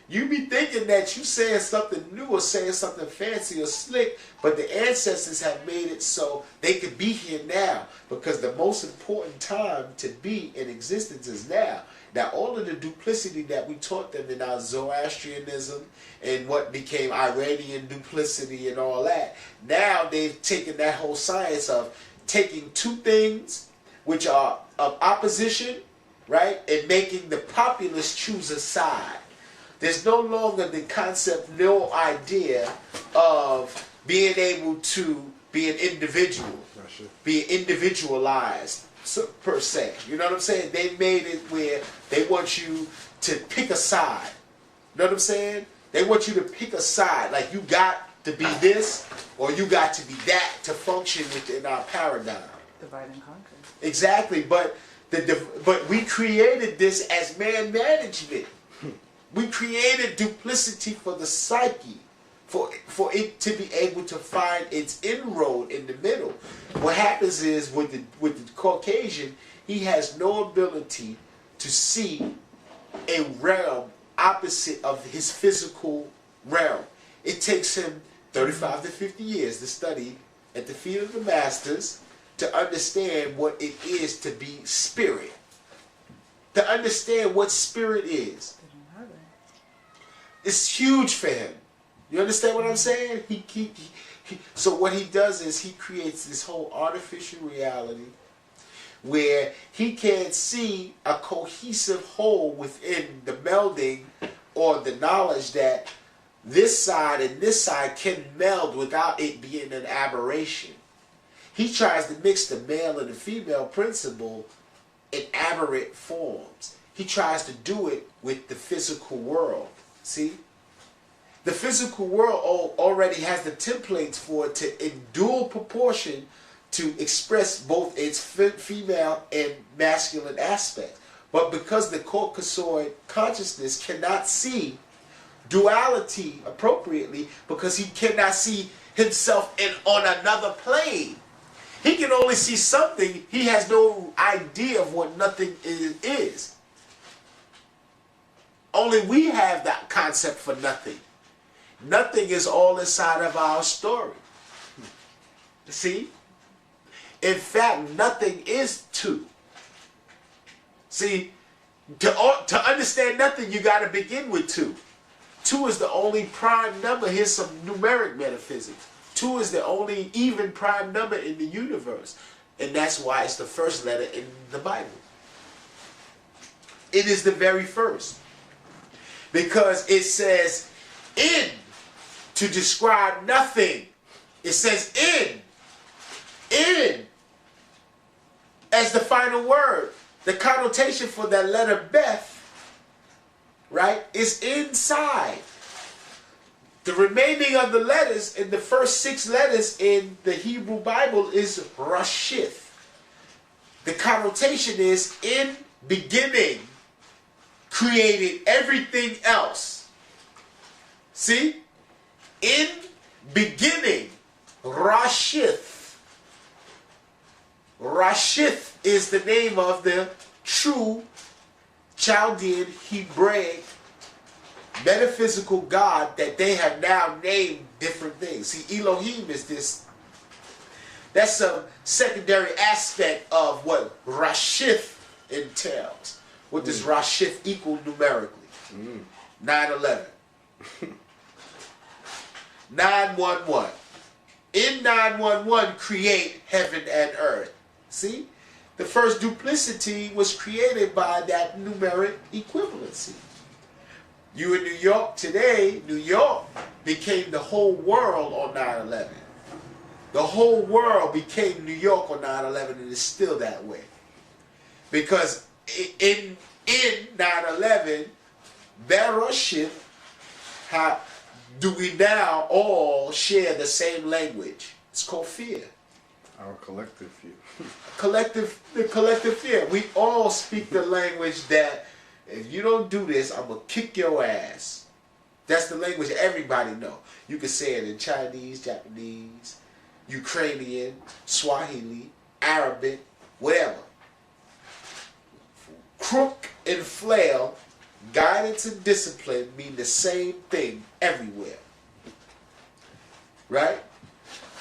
You be thinking that you saying something new or saying something fancy or slick, but the ancestors have made it so they could be here now, because the most important time to be in existence is now. Now, all of the duplicity that we taught them in our Zoroastrianism and what became Iranian duplicity and all that, now they've taken that whole science of taking two things which are of opposition, right, and making the populace choose a side. There's no longer the concept, no idea of being able to be an individual, be individualized per se. You know what I'm saying? They made it where they want you to pick a side. You know what I'm saying? They want you to pick a side. Like you got to be this or you got to be that to function within our paradigm. Divide and conquer. Exactly, but we created this as man management. We created duplicity for the psyche, for it to be able to find its inroad in the middle. What happens is with the Caucasian, he has no ability to see a realm opposite of his physical realm. It takes him 35 to 50 years to study at the feet of the masters to understand what it is to be spirit. To understand what spirit is. It's huge for him. You understand what I'm saying? So what he does is he creates this whole artificial reality where he can't see a cohesive whole within the melding or the knowledge that this side and this side can meld without it being an aberration. He tries to mix the male and the female principle in aberrant forms. He tries to do it with the physical world. See? The physical world already has the templates for it to, in dual proportion, to express both its female and masculine aspects. But because the Caucasoid consciousness cannot see duality appropriately, because he cannot see himself on another plane. He can only see something. He has no idea of what nothing is. Only we have that concept for nothing. Nothing is all inside of our story. See? In fact, nothing is two. See, to understand nothing, you got to begin with two. Two is the only prime number. Here's some numeric metaphysics. Two is the only even prime number in the universe. And that's why it's the first letter in the Bible. It is the very first. Because it says in to describe nothing. It says in as the final word. The connotation for that letter Beth, right, is inside. The remaining of the letters in the first 6 letters in the Hebrew Bible is Rashid. The connotation is in beginning, created everything else. See? In beginning, Rashid. Rashid is the name of the true Chaldean Hebraic metaphysical God that they have now named different things. See, Elohim is this. That's a secondary aspect of what Rashid entails. What does Rashid equal numerically? 911. 911. In 911, create heaven and earth. See? The first duplicity was created by that numeric equivalency. You in New York today, New York became the whole world on 9/11. The whole world became New York on 9/11, and it's still that way. Because in 9/11, Rashid, do we now all share the same language? It's called fear. Our collective fear. The collective fear. We all speak the language that if you don't do this, I'm gonna kick your ass. That's the language everybody know. You can say it in Chinese, Japanese, Ukrainian, Swahili, Arabic, whatever. Crook and flail, guidance and discipline mean the same thing everywhere. Right?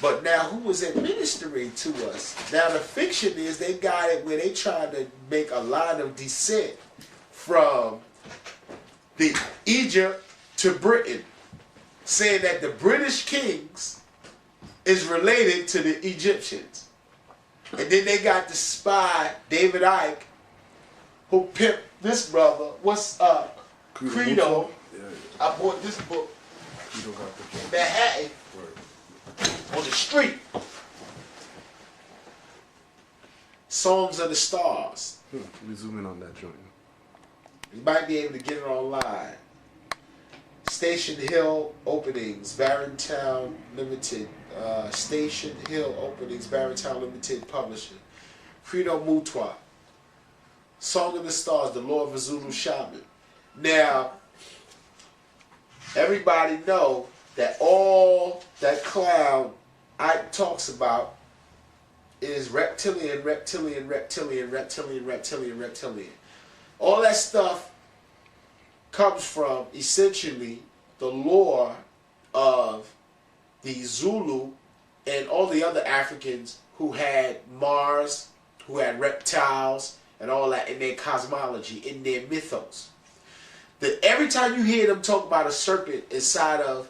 But now who is administering to us? Now the fiction is they got it where they trying to make a line of descent from the Egypt to Britain, saying that the British kings is related to the Egyptians. And then they got the spy, David Icke, who pimped this brother. What's up? Credo. Yeah. I bought this book Credo got the in Manhattan on the street. Songs of the Stars. Let me zoom in on that joint. You might be able to get it online. Station Hill Openings, Barrontown Limited. Station Hill Openings, Barrontown Limited Publishing. Credo Mutwa. Song of the Stars, the Lord of a Zulu Shaman. Now, everybody know that all that clown Ike talks about is reptilian. All that stuff comes from essentially the lore of the Zulu and all the other Africans who had Mars, who had reptiles, and all that in their cosmology, in their mythos. Every time you hear them talk about a serpent inside of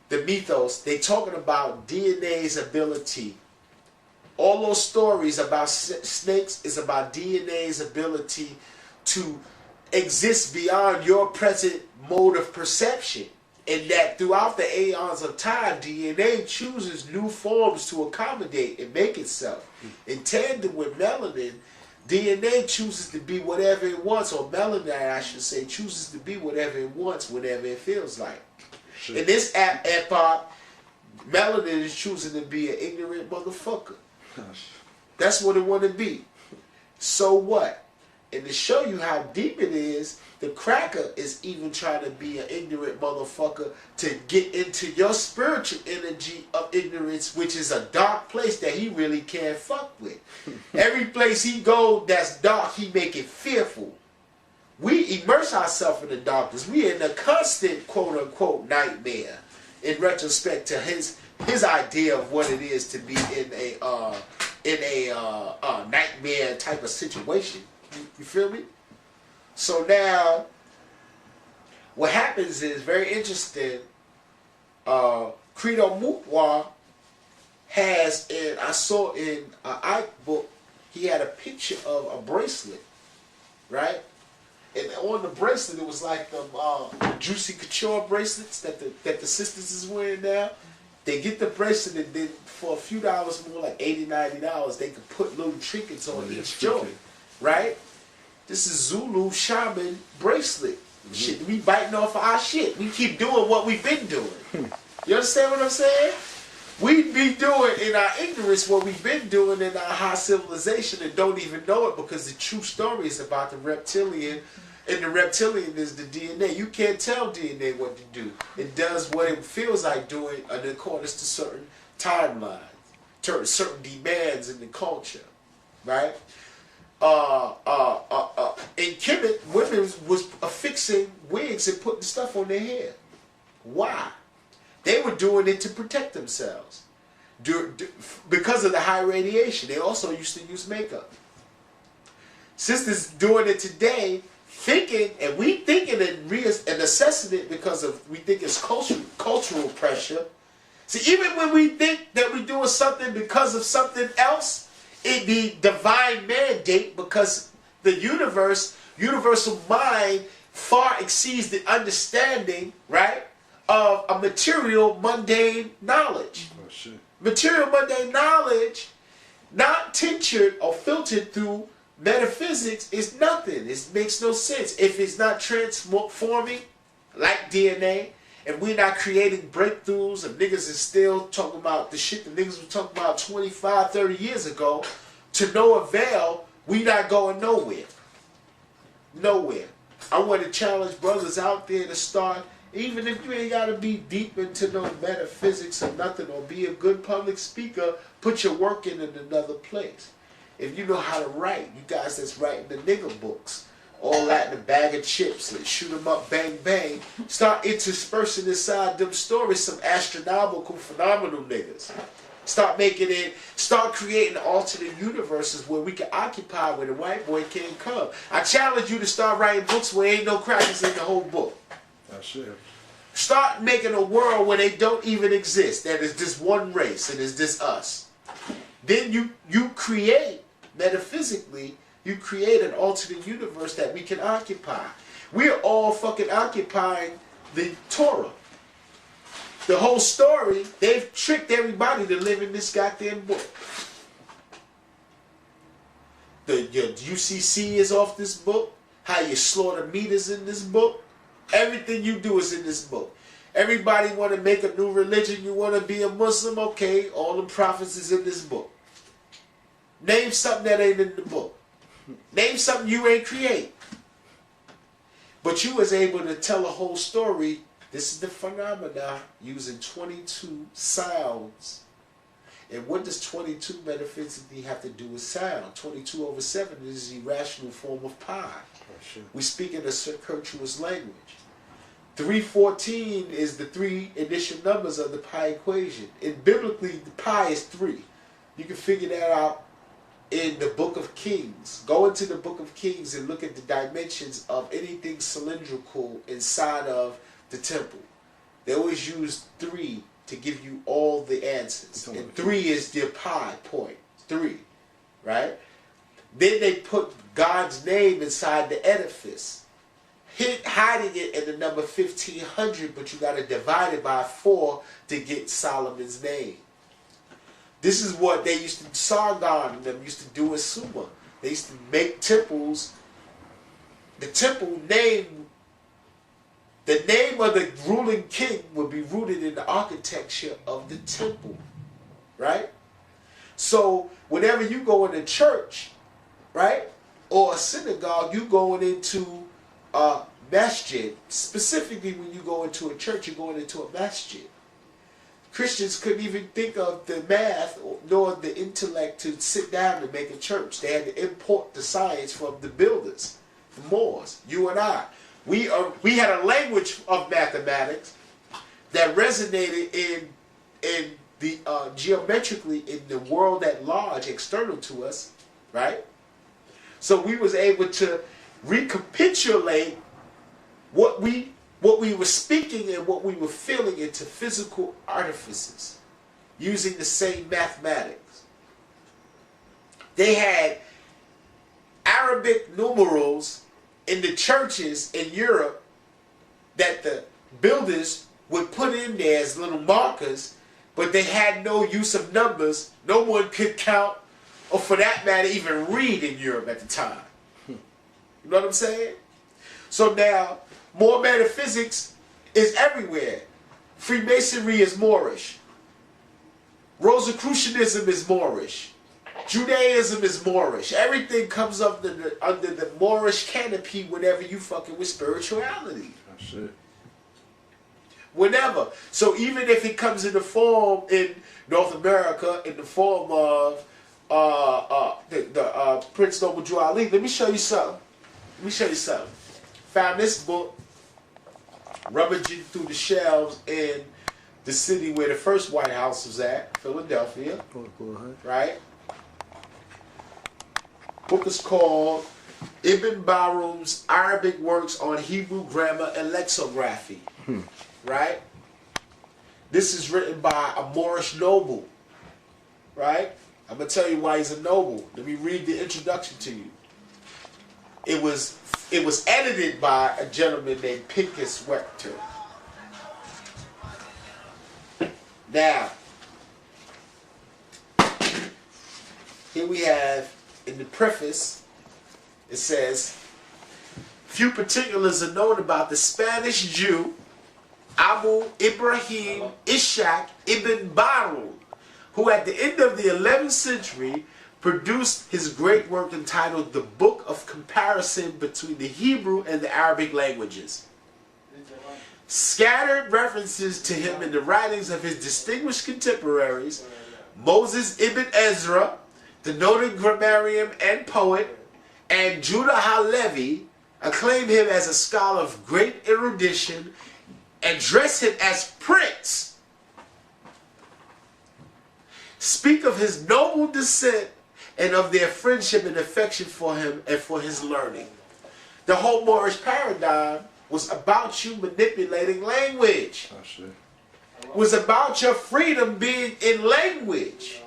the mythos, they talking about DNA's ability. All those stories about snakes is about DNA's ability to exist beyond your present mode of perception. And that throughout the aeons of time, DNA chooses new forms to accommodate and make itself. In tandem with melanin, DNA chooses to be whatever it wants, or melanin, I should say, chooses to be whatever it wants, whenever it feels like. Shit. In this epoch, melanin is choosing to be an ignorant motherfucker. Gosh. That's what it want to be. So what? And to show you how deep it is, the cracker is even trying to be an ignorant motherfucker to get into your spiritual energy of ignorance, which is a dark place that he really can't fuck with. Every place he go that's dark, he make it fearful. We immerse ourselves in the darkness. We in a constant quote unquote nightmare in retrospect to his idea of what it is to be in a nightmare type of situation. You feel me? So now, what happens is very interesting. Credo Mutwa has, and I saw in an Ike book, he had a picture of a bracelet, right? And on the bracelet, it was like the Juicy Couture bracelets that the sisters is wearing now. They get the bracelet, and then for a few dollars more, like $80, $90, they could put little trinkets on each joint, right? This is Zulu shaman bracelet. Shit, we biting off of our shit. We keep doing what we've been doing. You understand what I'm saying? We be doing in our ignorance what we've been doing in our high civilization and don't even know it, because the true story is about the reptilian, and the reptilian is the DNA. You can't tell DNA what to do. It does what it feels like doing in accordance to certain timelines, certain demands in the culture, right? In Kemet, women was affixing wigs and putting stuff on their hair. Why? They were doing it to protect themselves. Because of the high radiation. They also used to use makeup. Sisters doing it today, thinking, and we thinking and assessing it because of, we think it's cultural pressure. See, even when we think that we're doing something because of something else, it be divine mandate, because the universal mind far exceeds the understanding, right, of a material, mundane knowledge. Oh, shit. Material, mundane knowledge, not tinctured or filtered through metaphysics, is nothing. It makes no sense. If it's not transforming like DNA, and we're not creating breakthroughs, and niggas is still talking about the shit the niggas were talking about 25, 30 years ago, to no avail, we not going nowhere. Nowhere. I want to challenge brothers out there to start, even if you ain't got to be deep into no metaphysics or nothing, or be a good public speaker, put your work in another place. If you know how to write, you guys that's writing the nigger books, all that in a bag of chips and shoot them up, bang, bang. Start interspersing inside them stories some astronomical, phenomenal niggas. Start making it, start creating alternate universes where we can occupy where the white boy can't come. I challenge you to start writing books where ain't no crackers in the whole book. That's it. Start making a world where they don't even exist. That is just one race and it's just us. Then you create, metaphysically, you create an alternate universe that we can occupy. We're all fucking occupying the Torah. The whole story, they've tricked everybody to live in this goddamn book. Your UCC is off this book. How you slaughter meat is in this book. Everything you do is in this book. Everybody want to make a new religion. You want to be a Muslim? Okay, all the prophets is in this book. Name something that ain't in the book. Name something you ain't create. But you was able to tell a whole story. This is the phenomena using 22 sounds. And what does 22 metaphysically have to do with sound? 22 over 7 is the irrational form of pi. Oh, shit. We speak in a circuitous language. 314 is the three initial numbers of the pi equation. And biblically, the pi is 3. You can figure that out in the Book of Kings. Go into the Book of Kings and look at the dimensions of anything cylindrical inside of the temple. They always use 3 to give you all the answers. And 3 is the pi point. 3. Right? Then they put God's name inside the edifice. Hiding it in the number 1500, but you got to divide it by 4 to get Solomon's name. This is what they used to, Sargon and them used to do in Sumer. They used to make temples. The temple name, the name of the ruling king would be rooted in the architecture of the temple. Right? So whenever you go in a church, right, or a synagogue, you going into a masjid. Specifically when you go into a church, you're going into a masjid. Christians couldn't even think of the math nor the intellect to sit down and make a church. They had to import the science from the builders, the Moors, you and I. We had a language of mathematics that resonated in the geometrically in the world at large, external to us, right? So we was able to recapitulate what we were speaking and what we were feeling into physical artifices using the same mathematics. They had Arabic numerals in the churches in Europe that the builders would put in there as little markers, but they had no use of numbers. No one could count, or for that matter, even read in Europe at the time. You know what I'm saying? So now, more metaphysics is everywhere. Freemasonry is Moorish. Rosicrucianism is Moorish. Judaism is Moorish. Everything comes under the Moorish canopy whenever you fucking with spirituality. That's it. Whenever. So even if it comes in the form in North America, in the form of Prince Noble Drew Ali, let me show you something. Found this book rummaging through the shelves in the city where the first White House was at, Philadelphia. Right? Book is called Ibn Barum's Arabic Works on Hebrew Grammar and Lexicography. Right? This is written by a Moorish noble. Right? I'm going to tell you why he's a noble. Let me read the introduction to you. It was It was edited by a gentleman named Pincus Wechter. Now, here we have in the preface, it says, few particulars are known about the Spanish Jew Abu Ibrahim Ishaq ibn Barul, who at the end of the 11th century produced his great work entitled The Book of Comparison Between the Hebrew and the Arabic Languages. Scattered references to him in the writings of his distinguished contemporaries, Moses ibn Ezra, the noted grammarian and poet, and Judah Halevi, acclaim him as a scholar of great erudition and dress him as prince. Speak of his noble descent and of their friendship and affection for him and for his learning. The whole Moorish paradigm was about you manipulating language. Oh, shit. It was about your freedom being in language.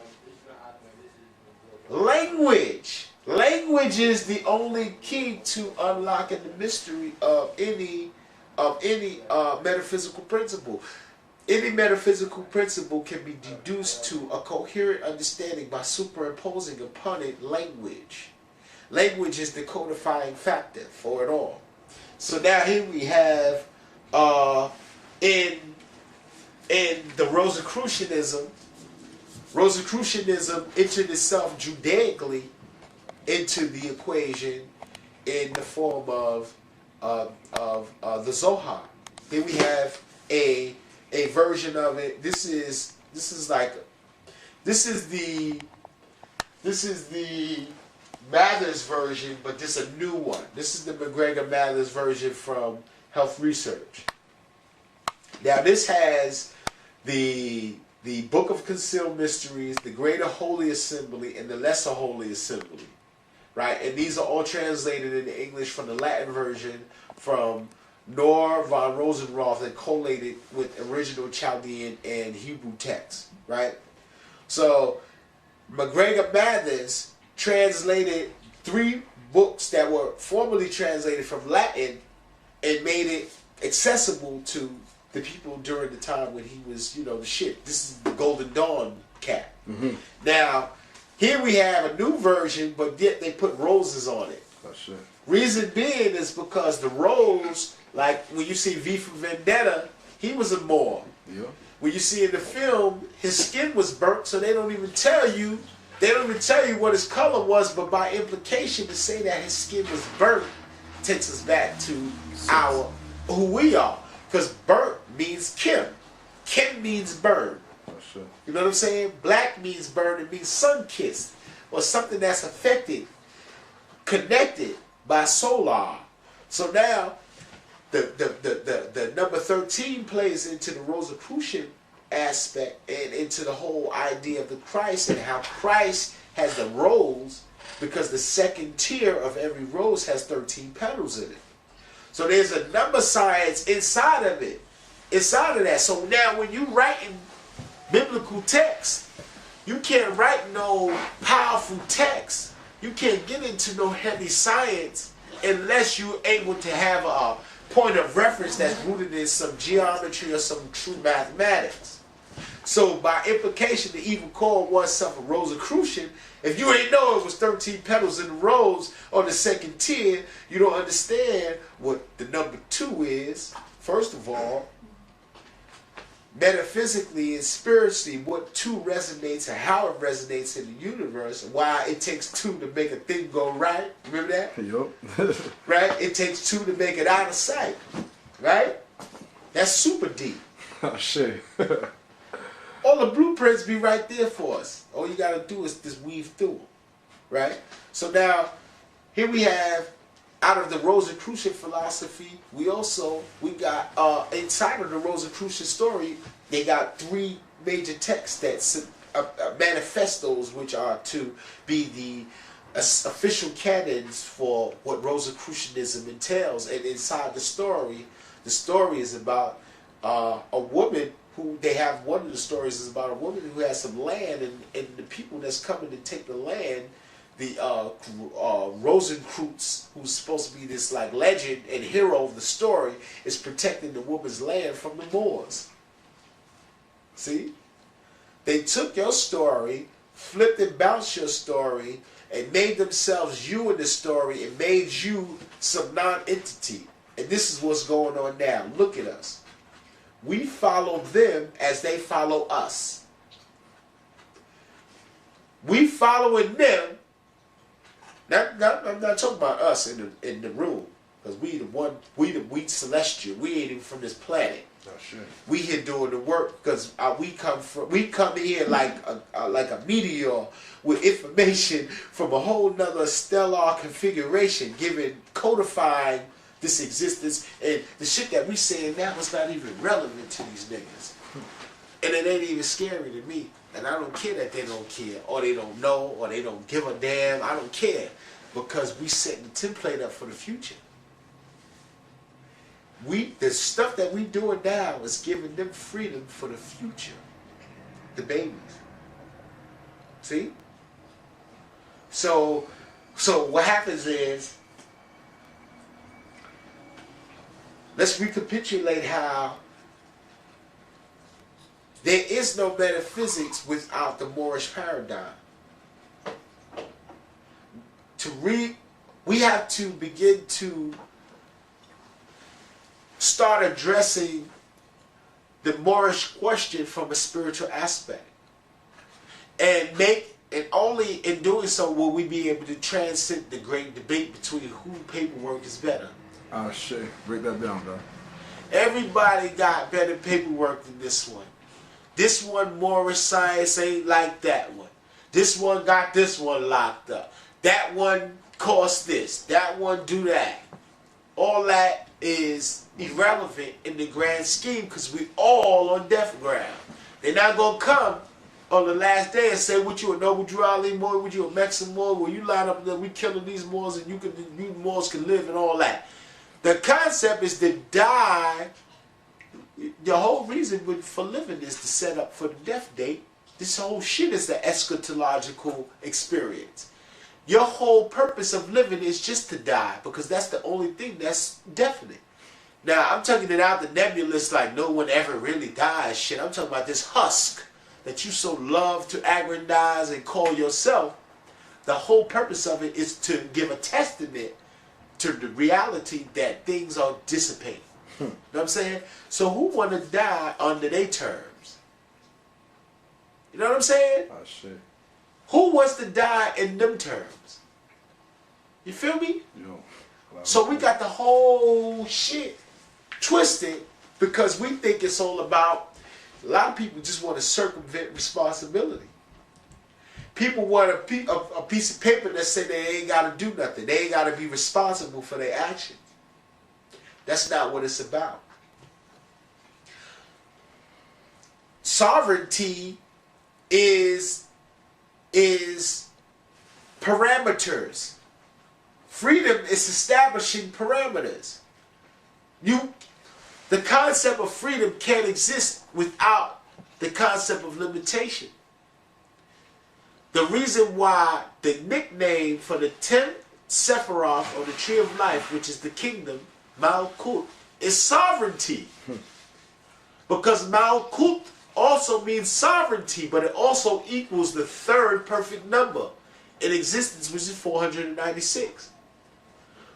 Language. Language is the only key to unlocking the mystery of any metaphysical principle. Any metaphysical principle can be deduced to a coherent understanding by superimposing upon it language. Language is the codifying factor for it all. So now here we have in the Rosicrucianism entered itself Judaically into the equation in the form of the Zohar. Here we have a version of it. This is the Mathers version, but this is a new one. This is the McGregor Mathers version from Health Research. Now this has the Book of Concealed Mysteries, the Greater Holy Assembly, and the Lesser Holy Assembly. Right? And these are all translated into English from the Latin version from Nor von Rosenroth and collated with original Chaldean and Hebrew texts. Right? So McGregor Mathers translated 3 books that were formerly translated from Latin and made it accessible to the people during the time when he was, the shit. This is the Golden Dawn cat. Mm-hmm. Now, here we have a new version, but yet they put roses on it. Oh, shit. Reason being is because the rose, like when you see V for Vendetta, he was a Moor. Yeah. When you see in the film, his skin was burnt, so they don't even tell you. They don't even tell you what his color was, but by implication, to say that his skin was burnt takes us back to who we are. Because burnt means Kim. Kim means burn. Oh, sure. You know what I'm saying? Black means burn. It means sun-kissed. Or something that's affected, connected by solar. So now, the number 13 plays into the Rosicrucian aspect and into the whole idea of the Christ and how Christ has the rose because the second tier of every rose has 13 petals in it. So there's a number science inside of it, inside of that. So now when you writing biblical text, you can't write no powerful text. You can't get into no heavy science unless you're able to have a point of reference that's rooted in some geometry or some true mathematics. So by implication, to even call oneself a Rosicrucian, if you ain't know it was 13 petals in the rose on the second tier, you don't understand what the number 2 is. First of all, metaphysically and spiritually, what 2 resonates and how it resonates in the universe, and why it takes 2 to make a thing go right. Remember that? Yup. Right? It takes 2 to make it out of sight. Right? That's super deep. Oh, shit. All the blueprints be right there for us. All you got to do is just weave through them. Right? So now, here we have, out of the Rosicrucian philosophy, we got, inside of the Rosicrucian story, they got 3 major texts that manifestos, which are to be the official canons for what Rosicrucianism entails. And inside the story is about a woman one of the stories is about a woman who has some land, and the people that's coming to take the land, Rosicrucianism, who's supposed to be this like legend and hero of the story, is protecting the woman's land from the Moors. See? They took your story, flipped and bounced your story, and made themselves you in the story and made you some non-entity. And this is what's going on now. Look at us. We follow them as they follow us. We following them. I'm not talking about us in the room, because we celestial. We ain't even from this planet. Oh, shit. We here doing the work because we come here like a meteor with information from a whole nother stellar configuration, codifying this existence, and the shit that we saying now is not even relevant to these niggas, and it ain't even scary to me. And I don't care that they don't care, or they don't know, or they don't give a damn. I don't care, because we setting the template up for the future. The stuff that we doing now is giving them freedom for the future. The babies. See? So what happens is, let's recapitulate how there is no metaphysics without the Moorish paradigm. We have to begin to start addressing the Moorish question from a spiritual aspect, and only in doing so will we be able to transcend the great debate between who paperwork is better. Oh shit, break that down, bro. Everybody got better paperwork than this one. This one, Moorish science ain't like that one. This one got this one locked up. That one costs this. That one do that. All that is irrelevant in the grand scheme, because we all on death ground. They're not going to come on the last day and say, what you a Noble Drew Ali Moor, what you a Mexican Moor, well, you line up that we killing these Moors and you Moors can live and all that. The concept is to die. The whole reason for living is to set up for the death date. This whole shit is an eschatological experience. Your whole purpose of living is just to die, because that's the only thing that's definite. Now, I'm taking it out the nebulous like no one ever really dies shit. I'm talking about this husk that you so love to aggrandize and call yourself. The whole purpose of it is to give a testament to the reality that things are dissipating. You know what I'm saying? So who want to die under their terms? You know what I'm saying? Oh shit. Who wants to die in them terms? You feel me? Yo. So we got the whole shit twisted because we think it's all about, a lot of people just want to circumvent responsibility. People want a piece of paper that say they ain't got to do nothing. They ain't got to be responsible for their actions. That's not what it's about. Sovereignty is parameters. Freedom is establishing parameters. The concept of freedom can't exist without the concept of limitation. The reason why the nickname for the 10th Sephiroth, or the Tree of Life, which is the kingdom, Malkut, is sovereignty. Because Malkut also means sovereignty, but it also equals the third perfect number in existence, which is 496.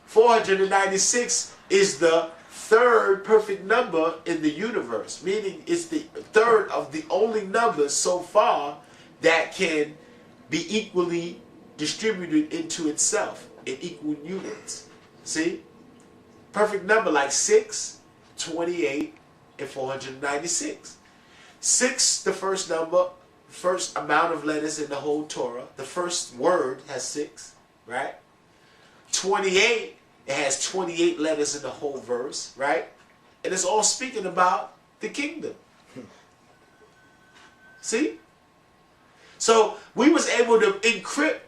496 is the third perfect number in the universe, meaning it's the third of the only numbers so far that can be equally distributed into itself in equal units. See? Perfect number like 6, 28, and 496. 6, the first number, first amount of letters in the whole Torah. The first word has 6, right? 28, it has 28 letters in the whole verse, right? And it's all speaking about the kingdom. See? So we was able to encrypt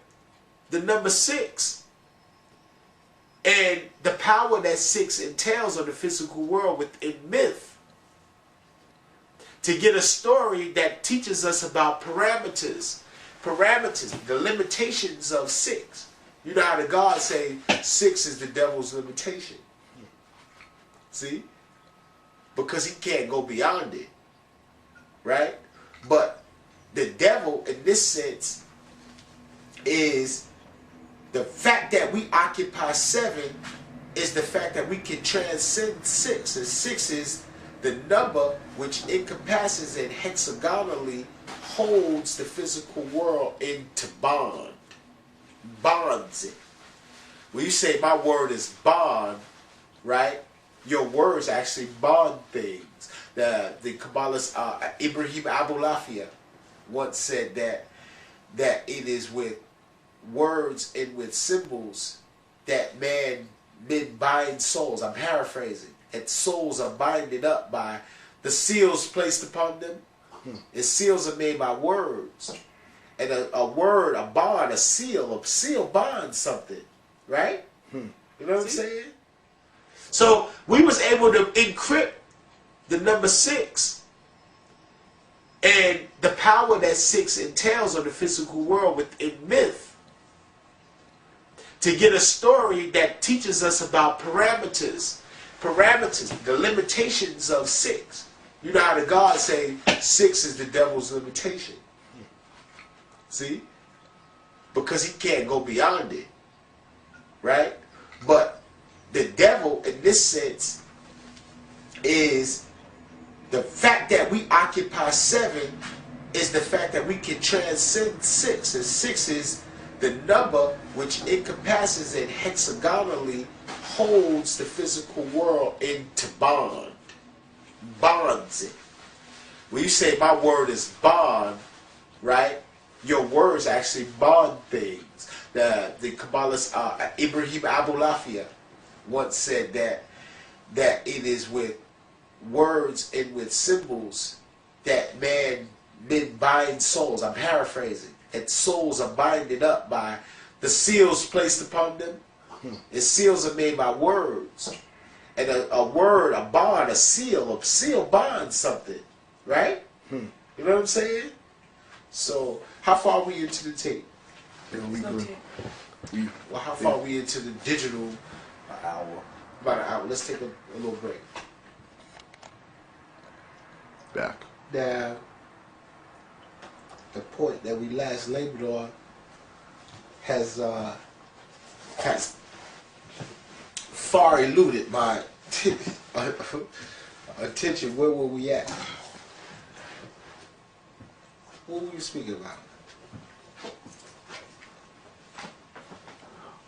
the number 6 and the power that 6 entails on the physical world within myth, to get a story that teaches us about parameters, parameters, the limitations of 6. You know how the gods say 6 is the devil's limitation. See? Because he can't go beyond it. Right? But the devil, in this sense, is the fact that we occupy 7 is the fact that we can transcend 6. And 6 is the number which encompasses and hexagonally holds the physical world into bond. Bonds it. When you say my word is bond, right? Your words actually bond things. The Kabbalist Ibrahim Abulafia once said that it is with words and with symbols that men bind souls. I'm paraphrasing. And souls are binded up by the seals placed upon them. And seals are made by words. And a word, a bond, a seal bonds something. Right? You know what I'm saying? So we was able to encrypt the number 6 and the power that 6 entails on the physical world within myth to get a story that teaches us about parameters, the limitations of 6. You know how the gods say 6 is the devil's limitation. See? Because he can't go beyond it. Right? But the devil, in this sense, is the fact that we occupy 7 is the fact that we can transcend 6. And 6 is the number which encompasses and hexagonally holds the physical world into bond. Bonds it. When you say my word is bond, right? Your words actually bond things. The Kabbalist Ibrahim Abulafia once said that it is with words and with symbols that men bind souls. I'm paraphrasing. And souls are binded up by the seals placed upon them. And seals are made by words. And a word, a bond, a seal bonds something. Right? You know what I'm saying? So, how far are we into the tape? Well, how far are we into the digital? An hour. About an hour. Let's take a little break. Back. Now, the point that we last labored on has far eluded my attention. Where were we at? What were you speaking about?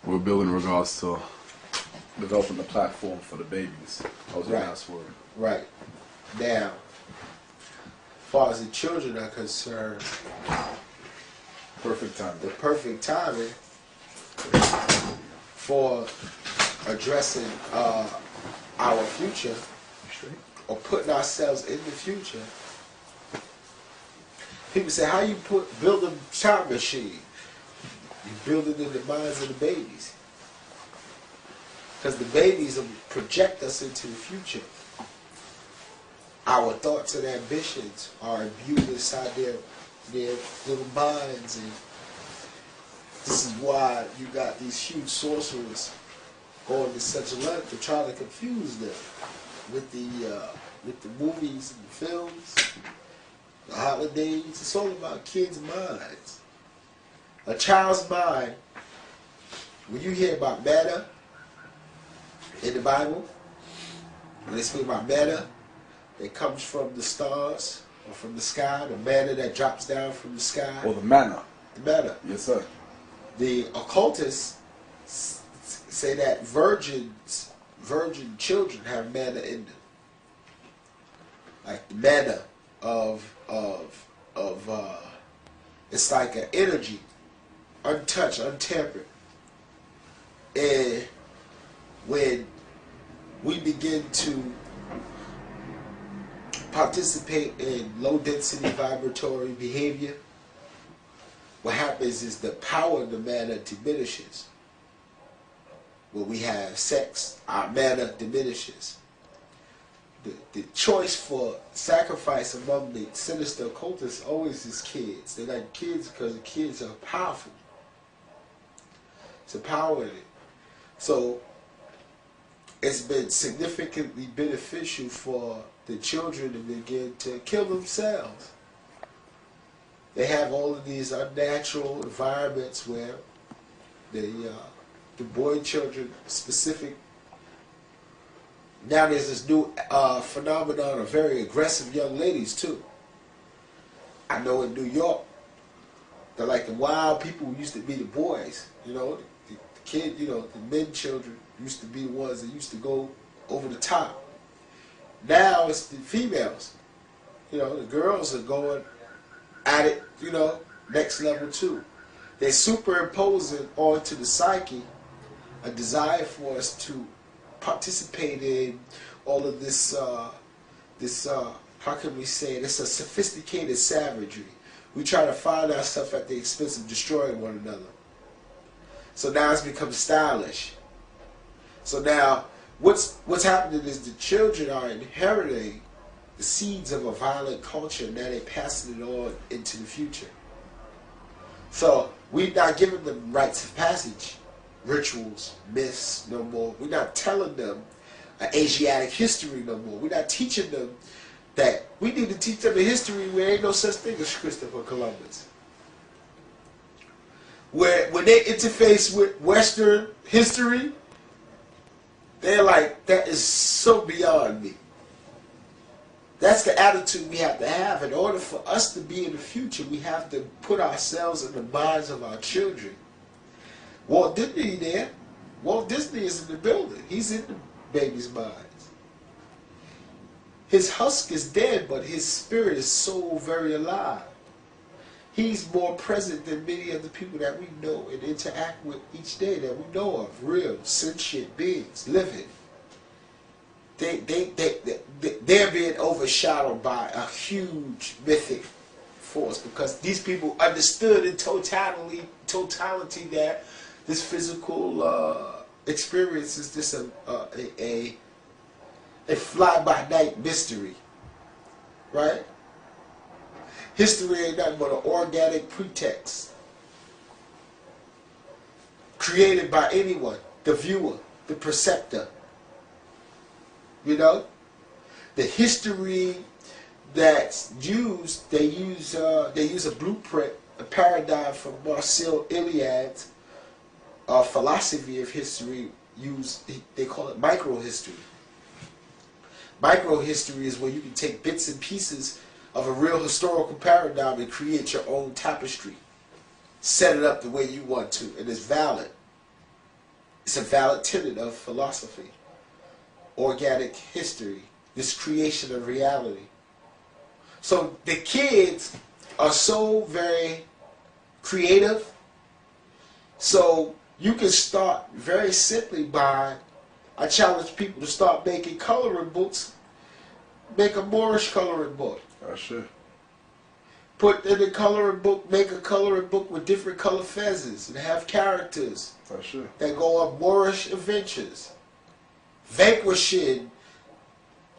We're building in regards to developing the platform for the babies. That was the last word. Right. Now, as far as the children are concerned, Perfect timing. the perfect timing for addressing our future or putting ourselves in the future. People say, how you build a time machine? You build it in the minds of the babies. Because the babies will project us into the future. Our thoughts and ambitions are imbued inside their little minds, and this is why you got these huge sorcerers going to such a length to try to confuse them with the movies and the films, the holidays. It's all about kids' minds. A child's mind. When you hear about matter in the Bible, when they speak about matter, it comes from the stars or from the sky, the manna that drops down from the sky. Or the manna. The manna. Yes, sir. The occultists say that virgin children have manna in them. Like the manna of it's like an energy, untouched, untampered. And when we begin to participate in low density vibratory behavior, what happens is the power of the manna diminishes. When we have sex, our manna diminishes. the choice for sacrifice among the sinister occultists always is kids. They like kids because the kids are powerful. It's a power in it. So it's been significantly beneficial for the children to begin to kill themselves. They have all of these unnatural environments where the boy children specific. Now there's this new phenomenon of very aggressive young ladies too. I know in New York, they're like the wild people who used to be the boys. You know, the kid, you know, the men children used to be the ones that used to go over the top. Now it's the females. You know, the girls are going at it, you know, next level too. They're superimposing onto the psyche a desire for us to participate in all of this, how can we say it? It's a sophisticated savagery. We try to find ourselves at the expense of destroying one another. So now it's become stylish. So now what's happening is the children are inheriting the seeds of a violent culture, and now they're passing it on into the future. So we're not giving them rites of passage, rituals, myths no more. We're not telling them an Asiatic history no more. We're not teaching them that. We need to teach them a history where ain't no such thing as Christopher Columbus. Where when they interface with Western history, they're like, that is so beyond me. That's the attitude we have to have. In order for us to be in the future, we have to put ourselves in the minds of our children. Walt Disney there. Walt Disney is in the building. He's in the baby's minds. His husk is dead, but his spirit is so very alive. He's more present than many of the people that we know and interact with each day that we know of. Real, sentient beings, living. They're being overshadowed by a huge mythic force because these people understood in totality that this physical experience is just a fly-by-night mystery, right? History ain't nothing but an organic pretext created by anyone, the viewer, the perceptor. You know, the history that's used, they use a blueprint, a paradigm from Marcel Iliad's philosophy of history. They call it microhistory. Microhistory is where you can take bits and pieces of a real historical paradigm and create your own tapestry. Set it up the way you want to, and it's valid. It's a valid tenet of philosophy. Organic history, this creation of reality. So the kids are so very creative. So you can start very simply by, I challenge people to start making coloring books. Make a Moorish coloring book. Sure. Put in the coloring book, make a coloring book with different color fezzes and have characters Sure. that go on Moorish adventures, vanquishing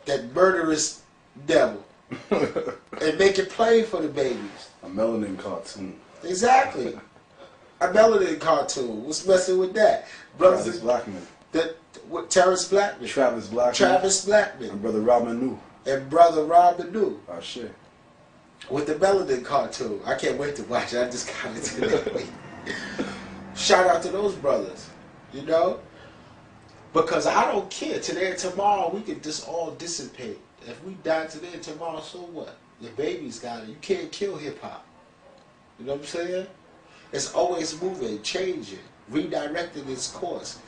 that murderous devil, and make it plain for the babies. A melanin cartoon. Exactly. A melanin cartoon. What's messing with that? Travis Blackman. Terrence Blackman. Travis Blackman. Travis Blackman. And Brother Robin New. And Brother Robin New. Oh, shit. With the melanin cartoon. I can't wait to watch it. I just got it today. Shout out to those brothers. You know? Because I don't care. Today and tomorrow, we can just all dissipate. If we die today and tomorrow, so what? The baby's got it. You can't kill hip-hop. You know what I'm saying? It's always moving, changing, redirecting its course.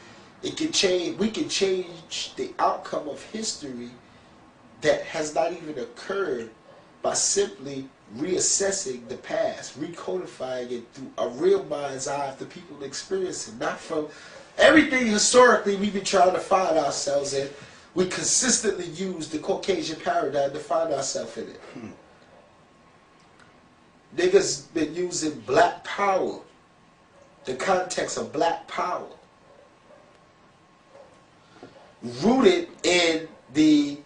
It can change. We can change the outcome of history that has not even occurred by simply reassessing the past, recodifying it through a real mind's eye of the people experiencing, not from everything historically we've been trying to find ourselves in. We consistently use the Caucasian paradigm to find ourselves in it. Niggas been using black power, the context of black power, rooted in the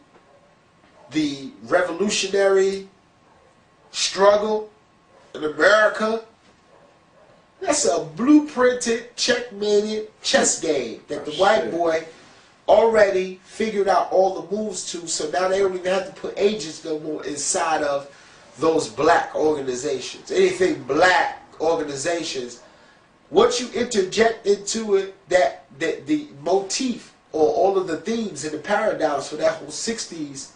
revolutionary struggle in America, that's a blueprinted, checkmated chess game that the white boy already figured out all the moves to, so now they don't even have to put agents no more inside of those black organizations. Anything black organizations, once you interject into it that the motif or all of the themes and the paradigms for that whole 60s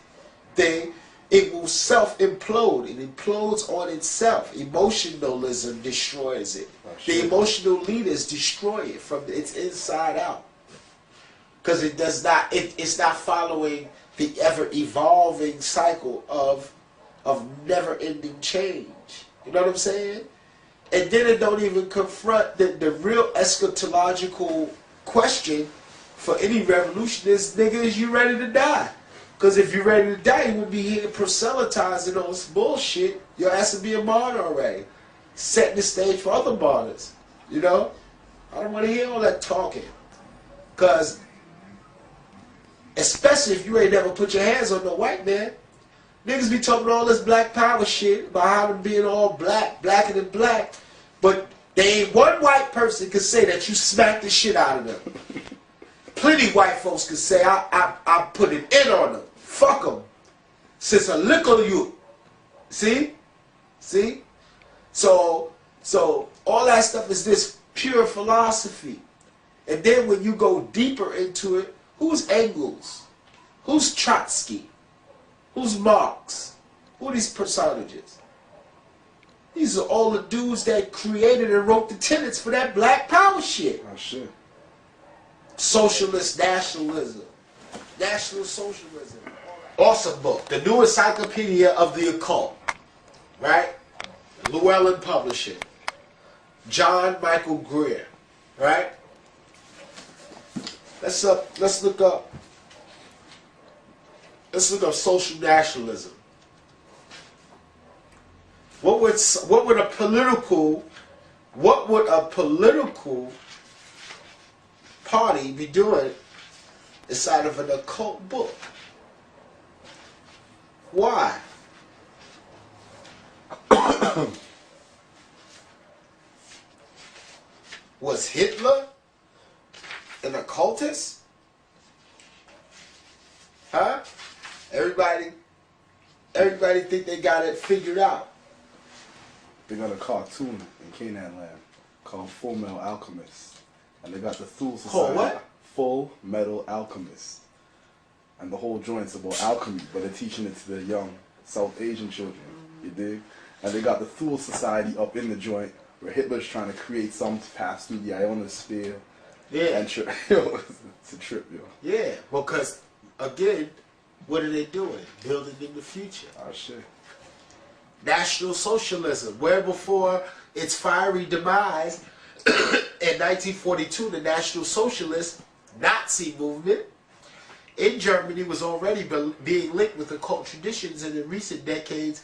thing, it will self-implode. It implodes on itself. Emotionalism destroys it. The emotional leaders destroy it from its inside out. Because it does not, it's not following the ever-evolving cycle of never-ending change. You know what I'm saying? And then it don't even confront the real eschatological question for any revolutionist, nigga, is you ready to die? Because if you're ready to die, you wouldn't be here proselytizing on this bullshit. Your ass would be a martyr already. Setting the stage for other martyrs. You know? I don't want to hear all that talking. Because, especially if you ain't never put your hands on no white man, niggas be talking all this black power shit about how them being all black, blacker than black, but they ain't one white person can say that you smacked the shit out of them. Plenty white folks can say I put it in on them. Fuck them. Since a little you. See? See? So all that stuff is this pure philosophy. And then when you go deeper into it, who's Engels? Who's Trotsky? Who's Marx? Who are these personages? These are all the dudes that created and wrote the tenets for that black power shit. Oh, shit. Socialist nationalism. National socialism. Awesome book. The New Encyclopedia of the Occult. Right? Llewellyn Publishing. John Michael Greer. Right? Let's look up social nationalism. What would a political party be doing inside of an occult book? Why? Was Hitler an occultist? Huh? Everybody think they got it figured out. They got a cartoon in Canaanland called Full Metal Alchemist. And they got the Thule Society. Oh, what? Full Metal Alchemist. And the whole joint's about alchemy, but they're teaching it to the young South Asian children. You dig? And they got the Thule Society up in the joint where Hitler's trying to create something to pass through the ionosphere. Yeah. And yo, it's a trip, yo. Yeah, because, again, what are they doing? Building in the future. Oh, shit. National Socialism, where before its fiery demise in 1942, the National Socialist Nazi movement in Germany was already being linked with occult traditions, and in recent decades,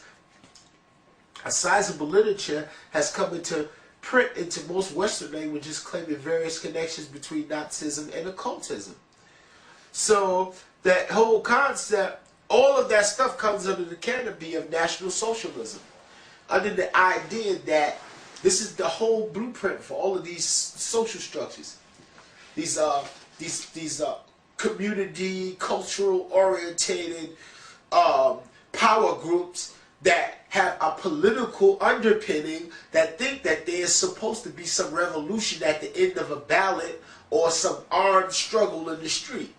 a sizable literature has come into print into most Western languages claiming various connections between Nazism and occultism. So that whole concept, all of that stuff comes under the canopy of National Socialism, under the idea that this is the whole blueprint for all of these social structures, these community, cultural orientated power groups that have a political underpinning, that think that there is supposed to be some revolution at the end of a ballot or some armed struggle in the street.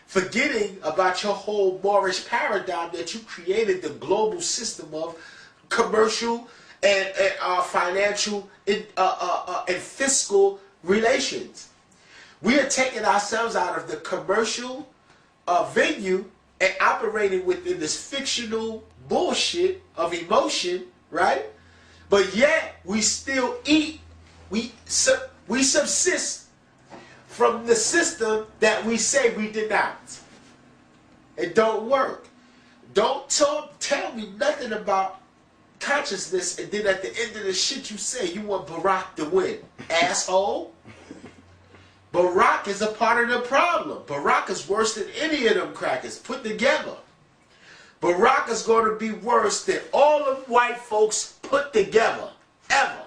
Forgetting about your whole Moorish paradigm that you created, the global system of commercial and financial and fiscal relations. We are taking ourselves out of the commercial venue and operating within this fictional bullshit of emotion, right? But yet we still eat, we subsist from the system that we say we denounce. It don't work. Don't tell me nothing about consciousness, and then at the end of the shit you say you want Barack to win. Asshole. Barack is a part of the problem. Barack is worse than any of them crackers put together. Baraka's going to be worse than all of white folks put together, ever.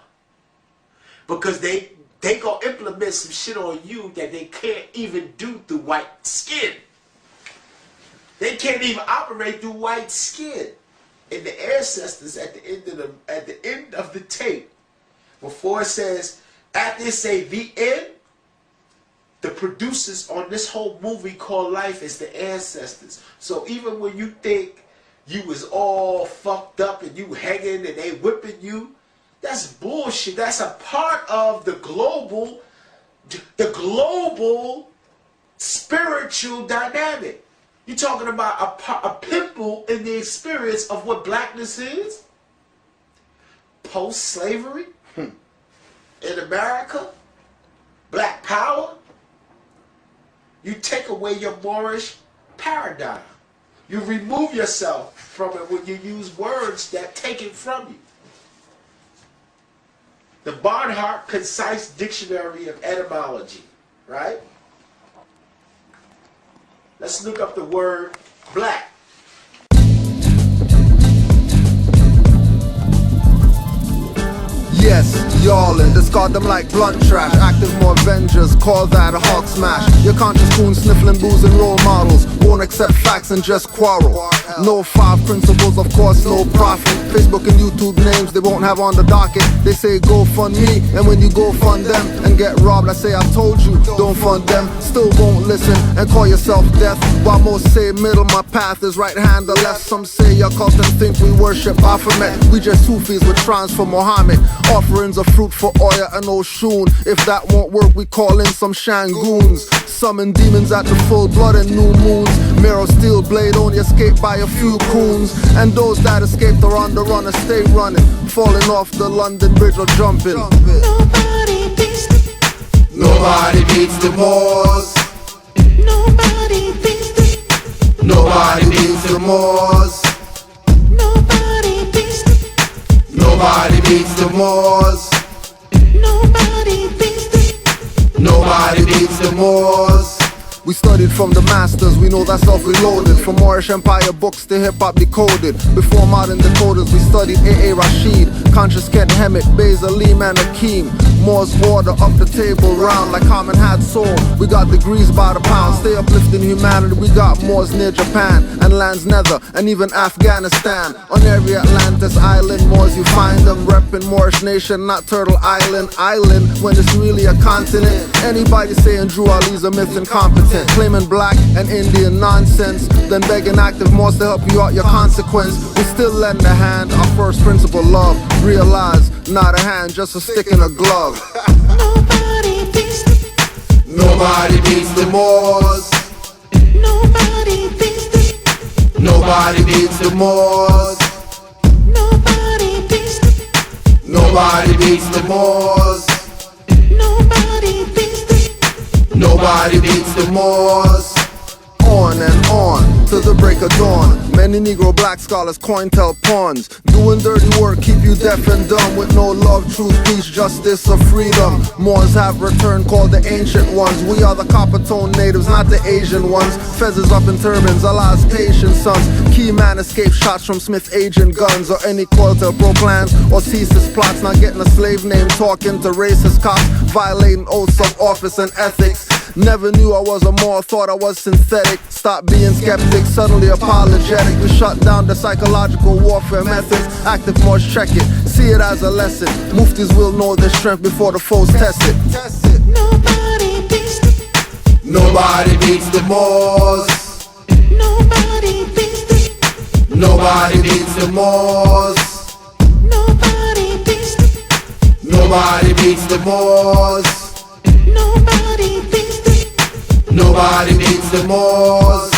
Because they going to implement some shit on you that they can't even do through white skin. They can't even operate through white skin. And the ancestors at the end of the tape, before it says, after it say the end, the producers on this whole movie called Life is the ancestors. So even when you think you was all fucked up and you hanging and they whipping you, that's bullshit. That's a part of the global spiritual dynamic. You're talking about a pimple in the experience of what blackness is? Post-slavery? In America? Black power? You take away your Moorish paradigm. You remove yourself from it when you use words that take it from you. The Barnhart Concise Dictionary of Etymology, right? Let's look up the word black. Yes, y'allin', discard them like blunt trash. Active more Avengers, call that a hawk smash. Your conscious coon sniffling booze and role models. Won't accept facts and just quarrel. No 5 principles, of course, no profit. Facebook and YouTube names they won't have on the docket. They say go fund me, and when you go fund them and get robbed, I say I told you, don't fund them. Still won't listen and call yourself deaf. While most say middle, my path is right hand or left. Some say your cult and think we worship Baphomet. We just Sufis with trance for Muhammad. Offerings of fruit for Oya and Oshun. If that won't work, we call in some Shangoons. Summon demons at the full blood and new moons. Mirror steel blade only escaped by a few coons. And those that escaped are on the run and stay running. Falling off the London Bridge or jumping. Nobody beats the, Nobody beats the Moors. nobody beats the, Nobody beats the Moors. nobody beats the, Nobody beats the Moors. nobody beats the, Nobody beats the Moors. We studied from the masters, we know that's self-reloaded. From Moorish Empire books to hip-hop decoded. Before modern decoders, we studied AA Rashid, Conscious Kent Hemet, Beza, Liman, Akeem. Moore's order up the table round like Harmon had soul. We got degrees by the pound, stay uplifting humanity. We got Moors near Japan and lands nether and even Afghanistan. On every Atlantis island, Moors you find them repping Moorish nation, not Turtle Island. Island when it's really a continent. Anybody saying Drew Ali's a myth incompetent, claiming black and Indian nonsense, then begging active Moors to help you out your consequence. We still lend a hand, our first principle love. Realize, not a hand, just a stick in a glove. nobody beats the, Nobody beats the Moors. nobody beats the, Nobody beats the Moors. nobody beats the, Nobody beats the Moors. nobody beats the, Nobody beats the Moors. On and on to the break of dawn. Many Negro black scholars coin tell pawns. Doing dirty work keep you deaf and dumb. With no love, truth, peace, justice, or freedom. Moors have returned called the ancient ones. We are the copper tone natives, not the Asian ones. Feathers up in turbans, Allah's patient sons. Key man escaped shots from Smith agent guns. Or any coil pro plans or ceases plots. Not getting a slave name, talking to racist cops. Violating oaths of office and ethics. Never knew I was a Moor, thought I was synthetic. Stop being skeptic, suddenly apologetic. We shut down the psychological warfare methods. Active Moors check it, see it as a lesson. Muftis will know their strength before the foes test it. nobody beats the, Nobody beats the Moors. nobody beats the, Nobody beats the Moors. nobody beats the, Nobody beats the Moors. nobody beats the, Nobody beats the Moors.